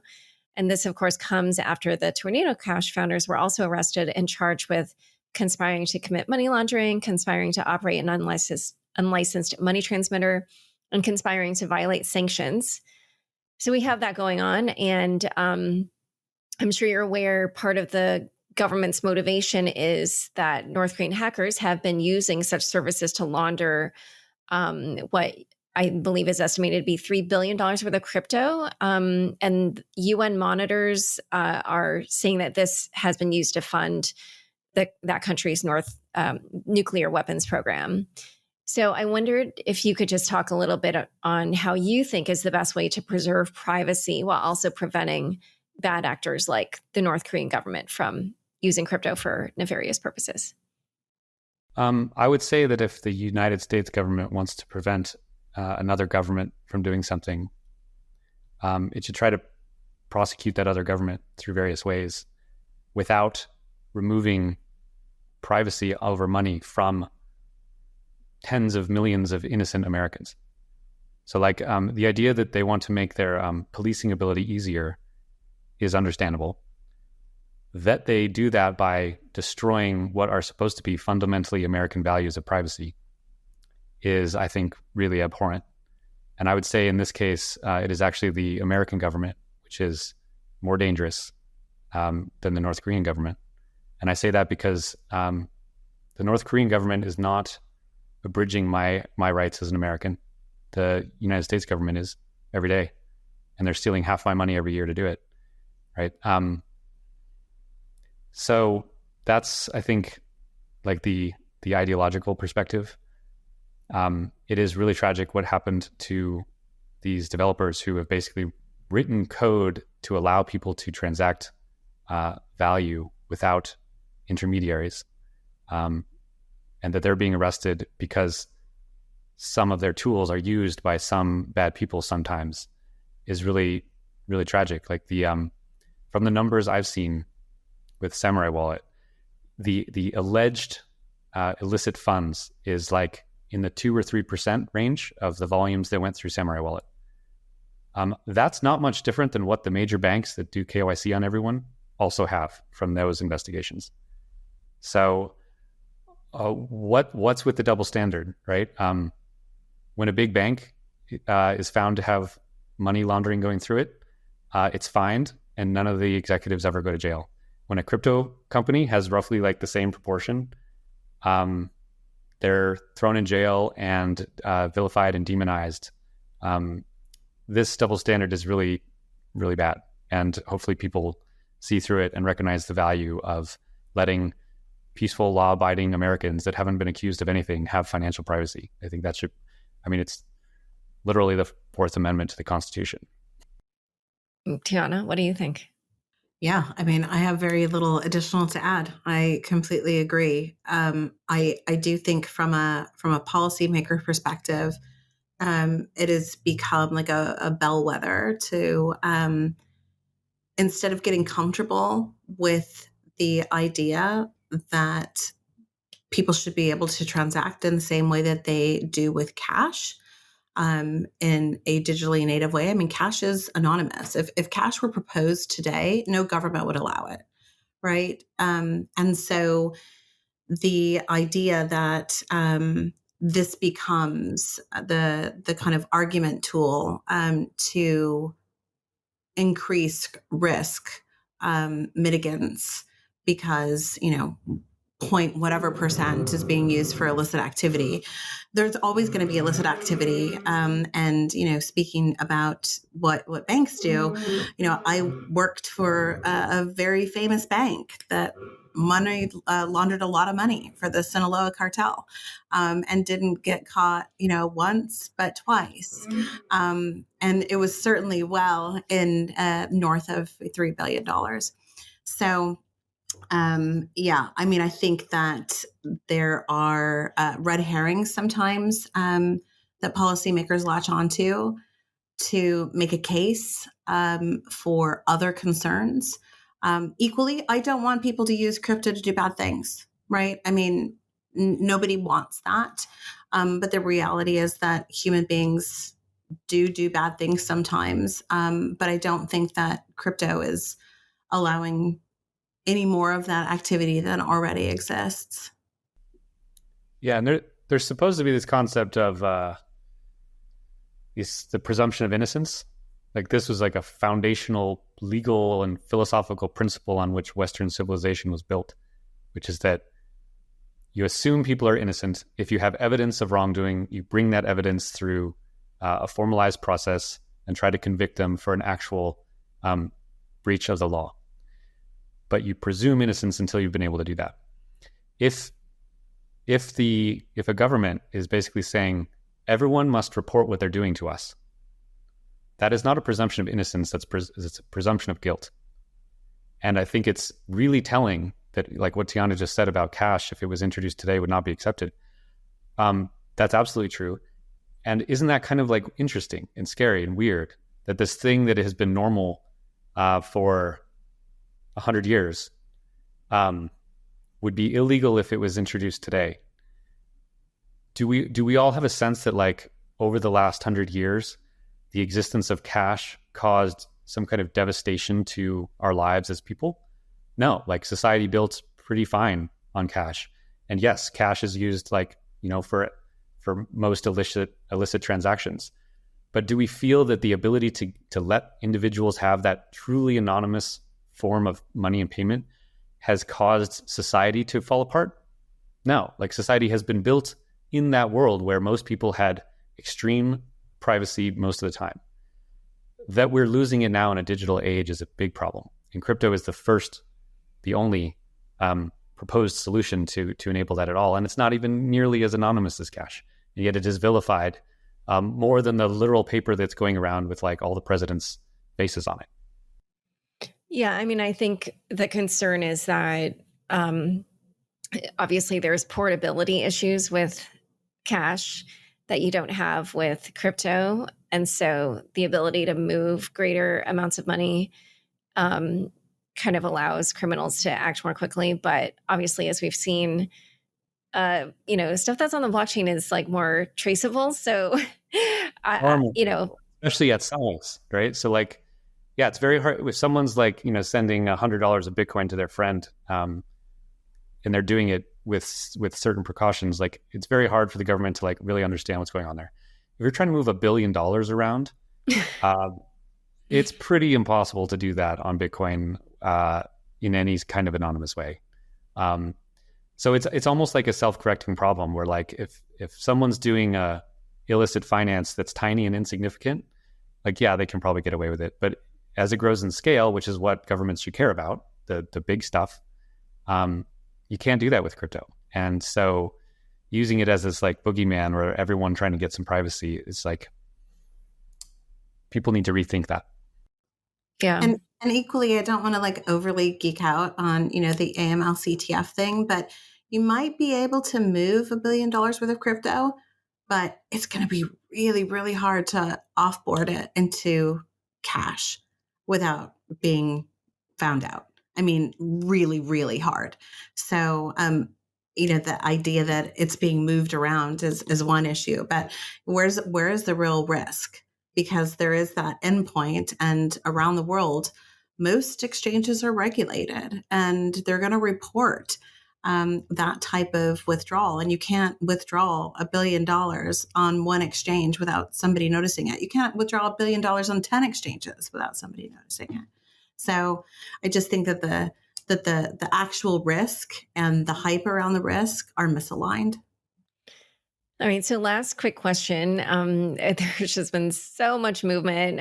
And this, of course, comes after the Tornado Cash founders were also arrested and charged with conspiring to commit money laundering, conspiring to operate an unlicensed money transmitter, and conspiring to violate sanctions. So we have that going on. And I'm sure you're aware part of the government's motivation is that North Korean hackers have been using such services to launder what I believe is estimated to be $3 billion worth of crypto. And UN monitors are saying that this has been used to fund that country's nuclear weapons program. So I wondered if you could just talk a little bit on how you think is the best way to preserve privacy while also preventing bad actors like the North Korean government from using crypto for nefarious purposes. I would say that if the United States government wants to prevent another government from doing something, it should try to prosecute that other government through various ways without removing privacy over money from tens of millions of innocent Americans. So the idea that they want to make their policing ability easier is understandable. That they do that by destroying what are supposed to be fundamentally American values of privacy is, I think, really abhorrent. And I would say in this case, it is actually the American government, which is more dangerous than the North Korean government. And I say that because the North Korean government is not abridging my rights as an American. The United States government is every day, and they're stealing half my money every year to do it, right? So that's, I think, like the ideological perspective. It is really tragic what happened to these developers who have basically written code to allow people to transact value without intermediaries. And that they're being arrested because some of their tools are used by some bad people sometimes is really, really tragic. Like from the numbers I've seen with Samourai Wallet, the alleged illicit funds is like in the 2 or 3% range of the volumes that went through Samourai Wallet. That's not much different than what the major banks that do KYC on everyone also have from those investigations. So what's with the double standard, right? When a big bank is found to have money laundering going through it, it's fined and none of the executives ever go to jail. When a crypto company has roughly like the same proportion, they're thrown in jail and vilified and demonized. This double standard is really, really bad. And hopefully people see through it and recognize the value of letting peaceful, law-abiding Americans that haven't been accused of anything have financial privacy. I think that it's literally the Fourth Amendment to the Constitution. Teana, what do you think? Yeah, I have very little additional to add. I completely agree. I do think from a policymaker perspective, it has become like a bellwether to instead of getting comfortable with the idea that people should be able to transact in the same way that they do with cash in a digitally native way. Cash is anonymous. If cash were proposed today, no government would allow it, right? And so the idea that this becomes the kind of argument tool to increase risk mitigants because, point whatever percent is being used for illicit activity. There's always going to be illicit activity. And, speaking about what banks do, I worked for a very famous bank that laundered a lot of money for the Sinaloa cartel and didn't get caught, once, but twice. And it was certainly well in north of $3 billion. So, I think that there are red herrings sometimes that policymakers latch onto to make a case for other concerns. Equally, I don't want people to use crypto to do bad things, right? Nobody wants that. But the reality is that human beings do bad things sometimes. But I don't think that crypto is allowing any more of that activity than already exists. Yeah, and there's supposed to be this concept of the presumption of innocence. Like this was like a foundational legal and philosophical principle on which Western civilization was built, which is that You assume people are innocent. If you have evidence of wrongdoing, you bring that evidence through a formalized process and try to convict them for an actual breach of the law. But you presume innocence until you've been able to do that. If a government is basically saying everyone must report what they're doing to us, that is not a presumption of innocence. It's a presumption of guilt. And I think it's really telling that, like what Teana just said about cash, if it was introduced today, would not be accepted. That's absolutely true. And isn't that kind of like interesting and scary and weird that this thing that has been normal for 100 years would be illegal if it was introduced today? Do we all have a sense that, like, over the last 100 years, the existence of cash caused some kind of devastation to our lives as people? No, like, society built pretty fine on cash. And yes, cash is used, like, for most illicit transactions. But do we feel that the ability to let individuals have that truly anonymous form of money and payment has caused society to fall apart? No, like, society has been built in that world where most people had extreme privacy most of the time. That we're losing it now in a digital age is a big problem. And crypto is the only proposed solution to enable that at all. And it's not even nearly as anonymous as cash. And yet it is vilified more than the literal paper that's going around with, like, all the presidents' faces on it. Yeah, I mean, I think the concern is that obviously there's portability issues with cash that you don't have with crypto. And so the ability to move greater amounts of money kind of allows criminals to act more quickly. But obviously, as we've seen, stuff that's on the blockchain is, like, more traceable. So, especially at size, right? So, like, yeah, it's very hard if someone's, like, sending $100 of Bitcoin to their friend, and they're doing it with certain precautions. Like, it's very hard for the government to, like, really understand what's going on there. If you're trying to move $1 billion around, it's pretty impossible to do that on Bitcoin in any kind of anonymous way. So it's almost like a self-correcting problem where, like, if someone's doing a illicit finance that's tiny and insignificant, like, yeah, they can probably get away with it. But as it grows in scale, which is what governments should care about, the big stuff, you can't do that with crypto. And so using it as this, like, boogeyman where everyone trying to get some privacy is, like, people need to rethink that. Yeah. And equally, I don't want to, like, overly geek out on, the AML-CTF thing, but you might be able to move $1 billion worth of crypto, but it's going to be really, really hard to offboard it into cash without being found out. I mean, really, really hard. So, the idea that it's being moved around is one issue, but where is the real risk? Because there is that endpoint, and around the world, most exchanges are regulated, and they're going to report that type of withdrawal. And you can't withdraw $1 billion on one exchange without somebody noticing it. You can't withdraw $1 billion on 10 exchanges without somebody noticing it. So I just think that the actual risk and the hype around the risk are misaligned. All right. So last quick question. There's just been so much movement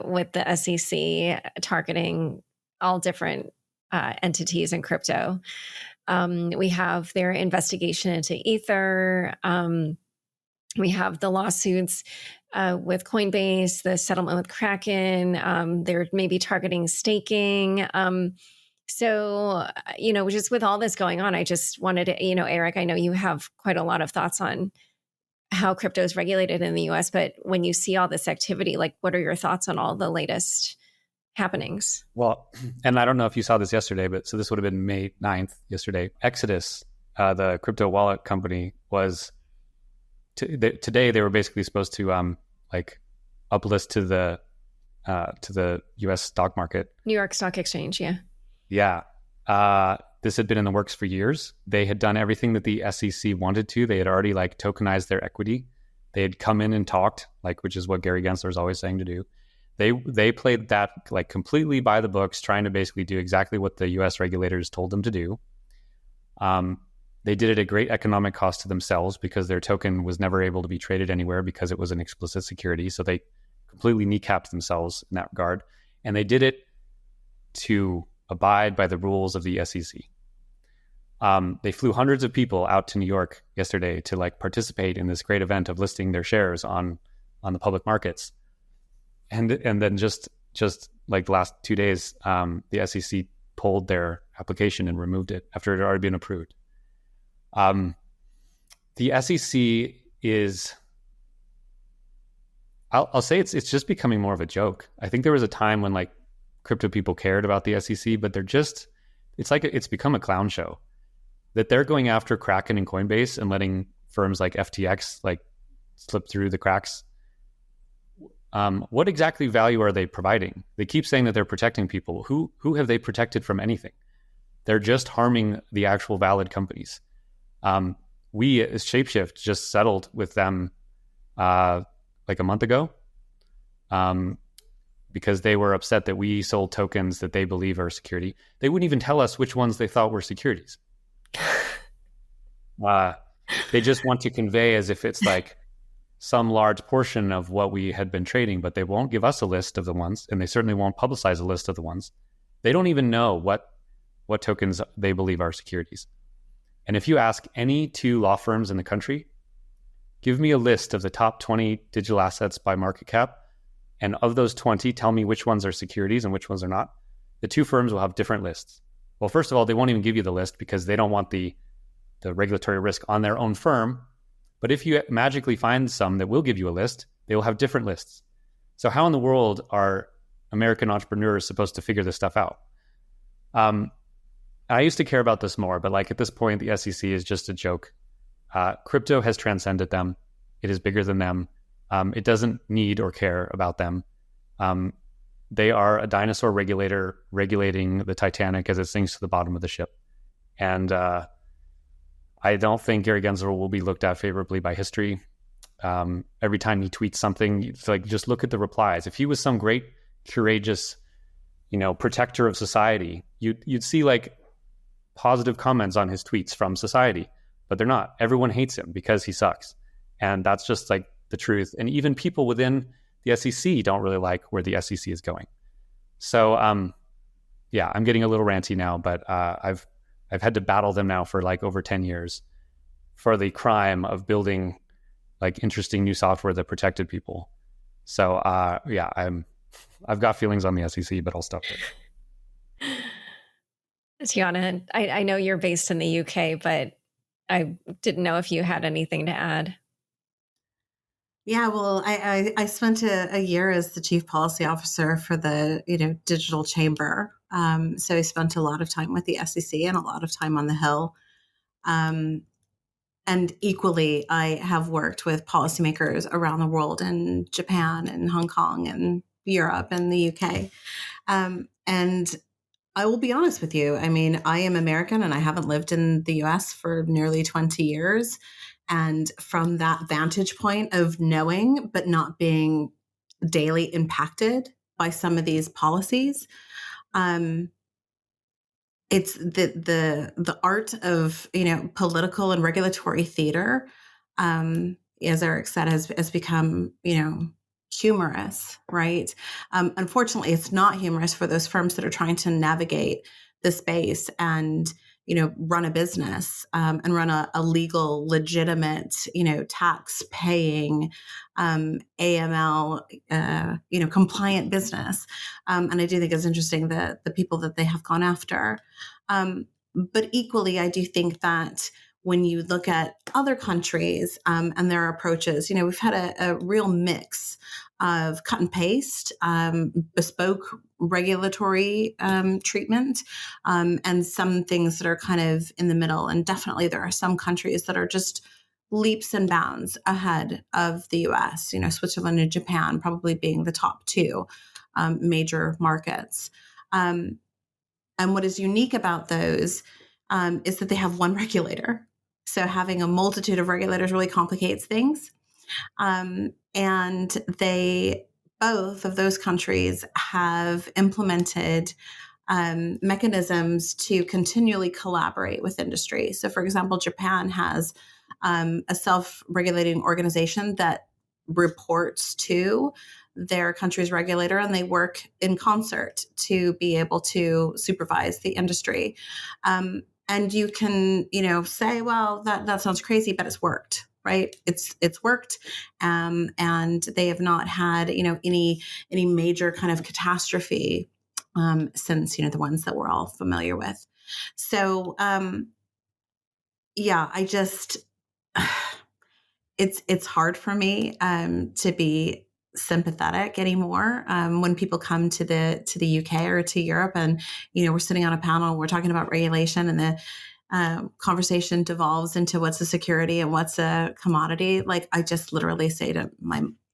with the SEC targeting all different entities in crypto. We have their investigation into Ether. We have the lawsuits with Coinbase, the settlement with Kraken. They're maybe targeting staking. So, just with all this going on, I just wanted to, Erik, I know you have quite a lot of thoughts on how crypto is regulated in the US, but when you see all this activity, like, what are your thoughts on all the latest happenings? Well, and I don't know if you saw this yesterday, but so this would have been May 9th yesterday. Exodus, the crypto wallet company, was today they were basically supposed to uplist to the US stock market. New York Stock Exchange, yeah. Yeah. This had been in the works for years. They had done everything that the SEC wanted to. They had already, like, tokenized their equity. They had come in and talked, like, which is what Gary Gensler is always saying to do. They played that, like, completely by the books, trying to basically do exactly what the US regulators told them to do. They did it at great economic cost to themselves because their token was never able to be traded anywhere because it was an explicit security. So they completely kneecapped themselves in that regard. And they did it to abide by the rules of the SEC. They flew hundreds of people out to New York yesterday to like participate in this great event of listing their shares on the public markets. And then just like the last 2 days, the SEC pulled their application and removed it after it had already been approved. The SEC is, I'll say it's just becoming more of a joke. I think there was a time when like crypto people cared about the SEC, but it's become a clown show. That they're going after Kraken and Coinbase and letting firms like FTX like slip through the cracks. What exactly value are they providing? They keep saying that they're protecting people. Who have they protected from anything? They're just harming the actual valid companies. We as Shapeshift just settled with them like a month ago because they were upset that we sold tokens that they believe are security. They wouldn't even tell us which ones they thought were securities. They just want to convey as if it's like some large portion of what we had been trading, but they won't give us a list of the ones, and they certainly won't publicize a list of the ones. They don't even know what tokens they believe are securities. And if you ask any two law firms in the country, give me a list of the top 20 digital assets by market cap, and of those 20, tell me which ones are securities and which ones are not, the two firms will have different lists. Well, first of all, they won't even give you the list because they don't want the regulatory risk on their own firm. But if you magically find some that will give you a list, they will have different lists. So how in the world are American entrepreneurs supposed to figure this stuff out? I used to care about this more, but like at this point, the SEC is just a joke. Crypto has transcended them. It is bigger than them. It doesn't need or care about them. They are a dinosaur regulator regulating the Titanic as it sinks to the bottom of the ship. And I don't think Gary Gensler will be looked at favorably by history. Every time he tweets something, it's like, just look at the replies. If he was some great, courageous, protector of society, you'd see like positive comments on his tweets from society, but they're not. Everyone hates him because he sucks. And that's just like the truth. And even people within the SEC don't really like where the SEC is going. So, yeah, I'm getting a little ranty now, but I've had to battle them now for like over 10 years for the crime of building like interesting new software that protected people. So, yeah, I've got feelings on the SEC, but I'll stop there. Teana, I know you're based in the UK, but I didn't know if you had anything to add. Yeah, well, I spent a year as the chief policy officer for the digital chamber. So I spent a lot of time with the SEC and a lot of time on the Hill. And equally, I have worked with policymakers around the world in Japan and Hong Kong and Europe and the UK. And I will be honest with you. I mean, I am American and I haven't lived in the US for nearly 20 years. And from that vantage point of knowing, but not being daily impacted by some of these policies, it's the art of political and regulatory theater, as Erik said, has become humorous, right? Unfortunately, it's not humorous for those firms that are trying to navigate the space and run a business and run a legal, legitimate, tax-paying, AML, compliant business. And I do think it's interesting that the people that they have gone after. But equally, I do think that when you look at other countries and their approaches, we've had a real mix of cut and paste, bespoke regulatory treatment, and some things that are kind of in the middle. And definitely there are some countries that are just leaps and bounds ahead of the US, Switzerland and Japan probably being the top two major markets. And what is unique about those is that they have one regulator. So having a multitude of regulators really complicates things. And both of those countries have implemented mechanisms to continually collaborate with industry. So, for example, Japan has a self-regulating organization that reports to their country's regulator, and they work in concert to be able to supervise the industry. And you can, say, well, that sounds crazy, but it's worked, right? It's worked, and they have not had, any major kind of catastrophe since, the ones that we're all familiar with. So, yeah, I just, it's hard for me to be sympathetic anymore when people come to the UK or to Europe, and we're sitting on a panel, we're talking about regulation, and the conversation devolves into what's a security and what's a commodity. Like, I just literally say to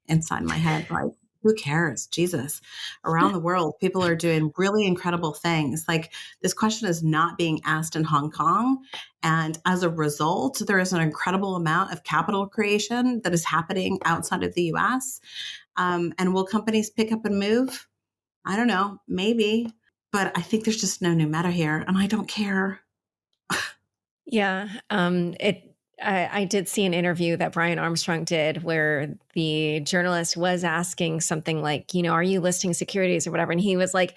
inside my head, like, who cares? Jesus. Around the world, people are doing really incredible things. Like, this question is not being asked in Hong Kong. And as a result, there is an incredible amount of capital creation that is happening outside of the US. And will companies pick up and move? I don't know, maybe. But I think there's just no new meta here, and I don't care. Yeah. I did see an interview that Brian Armstrong did where the journalist was asking something like, are you listing securities or whatever? And he was like,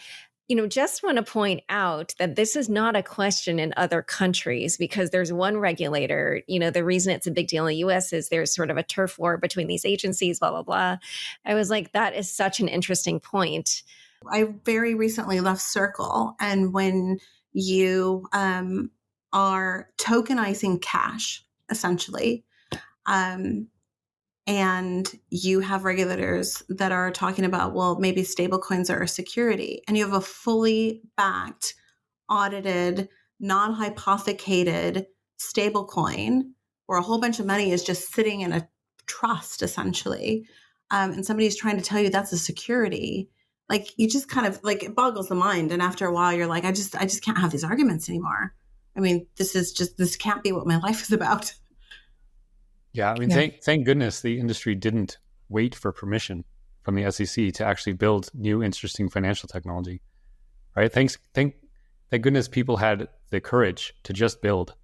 just want to point out that this is not a question in other countries because there's one regulator. The reason it's a big deal in the US is there's sort of a turf war between these agencies, blah, blah, blah. I was like, that is such an interesting point. I very recently left Circle, and when you are tokenizing cash, essentially, and you have regulators that are talking about, well, maybe stablecoins are a security, and you have a fully backed, audited, non-hypothecated stablecoin where a whole bunch of money is just sitting in a trust, essentially, and somebody's trying to tell you that's a security. Like, you just kind of, like, it boggles the mind, and after a while, you're like, I just can't have these arguments anymore. I mean, this can't be what my life is about. Yeah, I mean, thank goodness the industry didn't wait for permission from the SEC to actually build new, interesting financial technology, right? Thank goodness people had the courage to just build.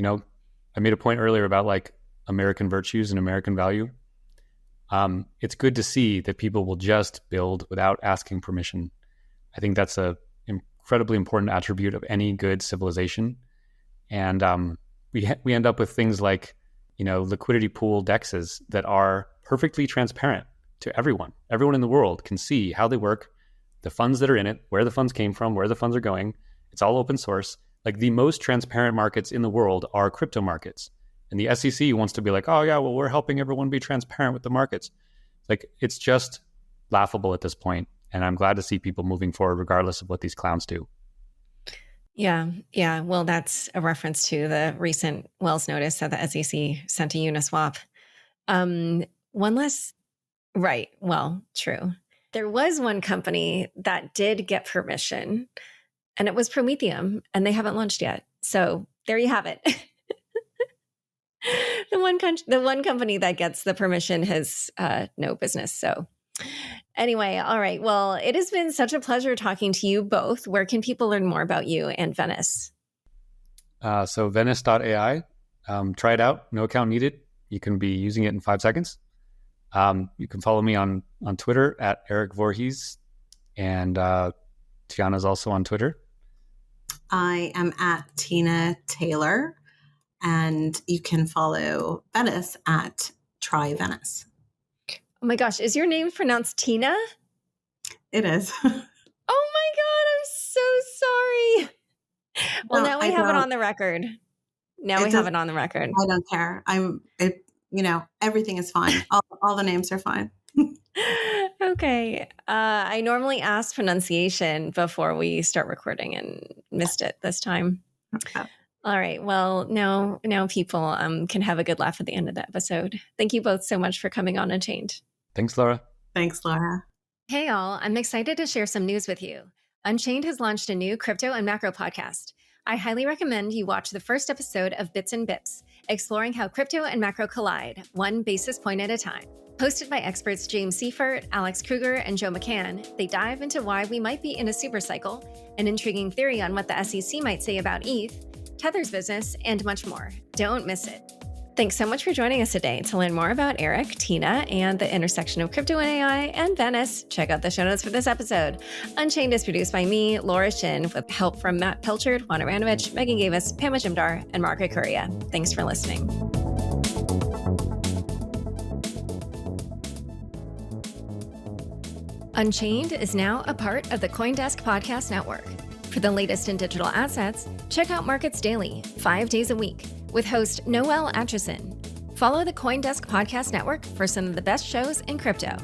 I made a point earlier about like American virtues and American value. It's good to see that people will just build without asking permission. I think that's a incredibly important attribute of any good civilization. And we end up with things like, liquidity pool dexes that are perfectly transparent to everyone. Everyone in the world can see how they work, the funds that are in it, where the funds came from, where the funds are going. It's all open source. Like, the most transparent markets in the world are crypto markets. And the SEC wants to be like, oh yeah, well, we're helping everyone be transparent with the markets. Like, it's just laughable at this point. And I'm glad to see people moving forward regardless of what these clowns do. Yeah. Well, that's a reference to the recent Wells notice that the SEC sent to Uniswap. One less, right. Well, true. There was one company that did get permission, and it was Prometheum, and they haven't launched yet. So there you have it. The one company that gets the permission has no business. So anyway, all right. Well, it has been such a pleasure talking to you both. Where can people learn more about you and Venice? So Venice.ai, try it out. No account needed. You can be using it in 5 seconds. You can follow me on Twitter at Erik Voorhees, and Teana's also on Twitter. I am at Teana Taylor, and you can follow Venice at Try Venice. Oh my gosh, is your name pronounced Tina? It is. Oh my God, I'm so sorry. Well, now we have it on the record. I don't care. Everything is fine. All the names are fine. Okay. I normally ask pronunciation before we start recording and missed it this time. Okay. All right. Well, now people can have a good laugh at the end of the episode. Thank you both so much for coming on Unchained. Thanks, Laura. Thanks, Laura. Hey, all. I'm excited to share some news with you. Unchained has launched a new crypto and macro podcast. I highly recommend you watch the first episode of Bits and Bips, exploring how crypto and macro collide, one basis point at a time. Hosted by experts James Seifert, Alex Kruger, and Joe McCann, they dive into why we might be in a supercycle, an intriguing theory on what the SEC might say about ETH, Tether's business, and much more. Don't miss it. Thanks so much for joining us today. To learn more about Erik, Teana, and the intersection of crypto and AI and Venice, check out the show notes for this episode. Unchained is produced by me, Laura Shin, with help from Matt Pilchard, Juan Aranovich, Megan Gavis, Pam Majumdar, and Margaret Curia. Thanks for listening. Unchained is now a part of the CoinDesk Podcast Network. For the latest in digital assets, check out Markets Daily, 5 days a week, with host Noel Atchison. Follow the CoinDesk Podcast Network for some of the best shows in crypto.